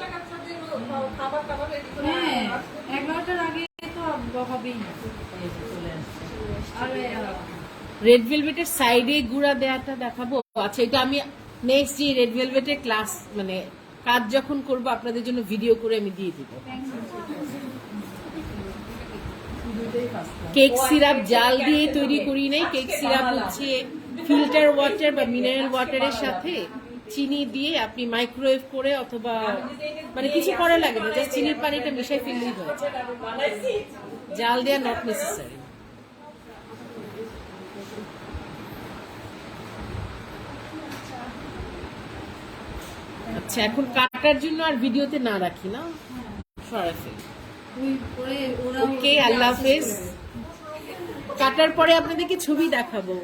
খাবার খাবার রেডি করে হ্যাঁ 11টার আগে তো হবেই না। চলে আসছে। আরে রেড ভেলভেটের সাইডে গুঁড়া দেয়াটা দেখাবো। আচ্ছা এটা আমি নেক্সট যে রেড ভেলভেটের ক্লাস মানে কাজ যখন করব আপনাদের জন্য ভিডিও করে আমি দিয়ে দিব। কেক সিরাপ জাল দিয়ে তৈরি করি নাই, কেক সিরাপ হচ্ছে ফিল্টার ওয়াটার বা মিনারেল ওয়াটারের সাথে চিনি দিয়ে আপনি মাইক্রোওয়েভ করে অথবা মানে কিছু করা লাগে না, জাস্ট চিনির পানিটা মিশাই ফেললেই হয়েছে। জাল দেওয়া নট নেসেসারি। আচ্ছা এখন কাটার জন্য আর ভিডিওতে না রাখি না, সরাসরি ওকে আল্লাহ হাফেজ। কাটার পরে আপনাদেরকে ছবি দেখাবো।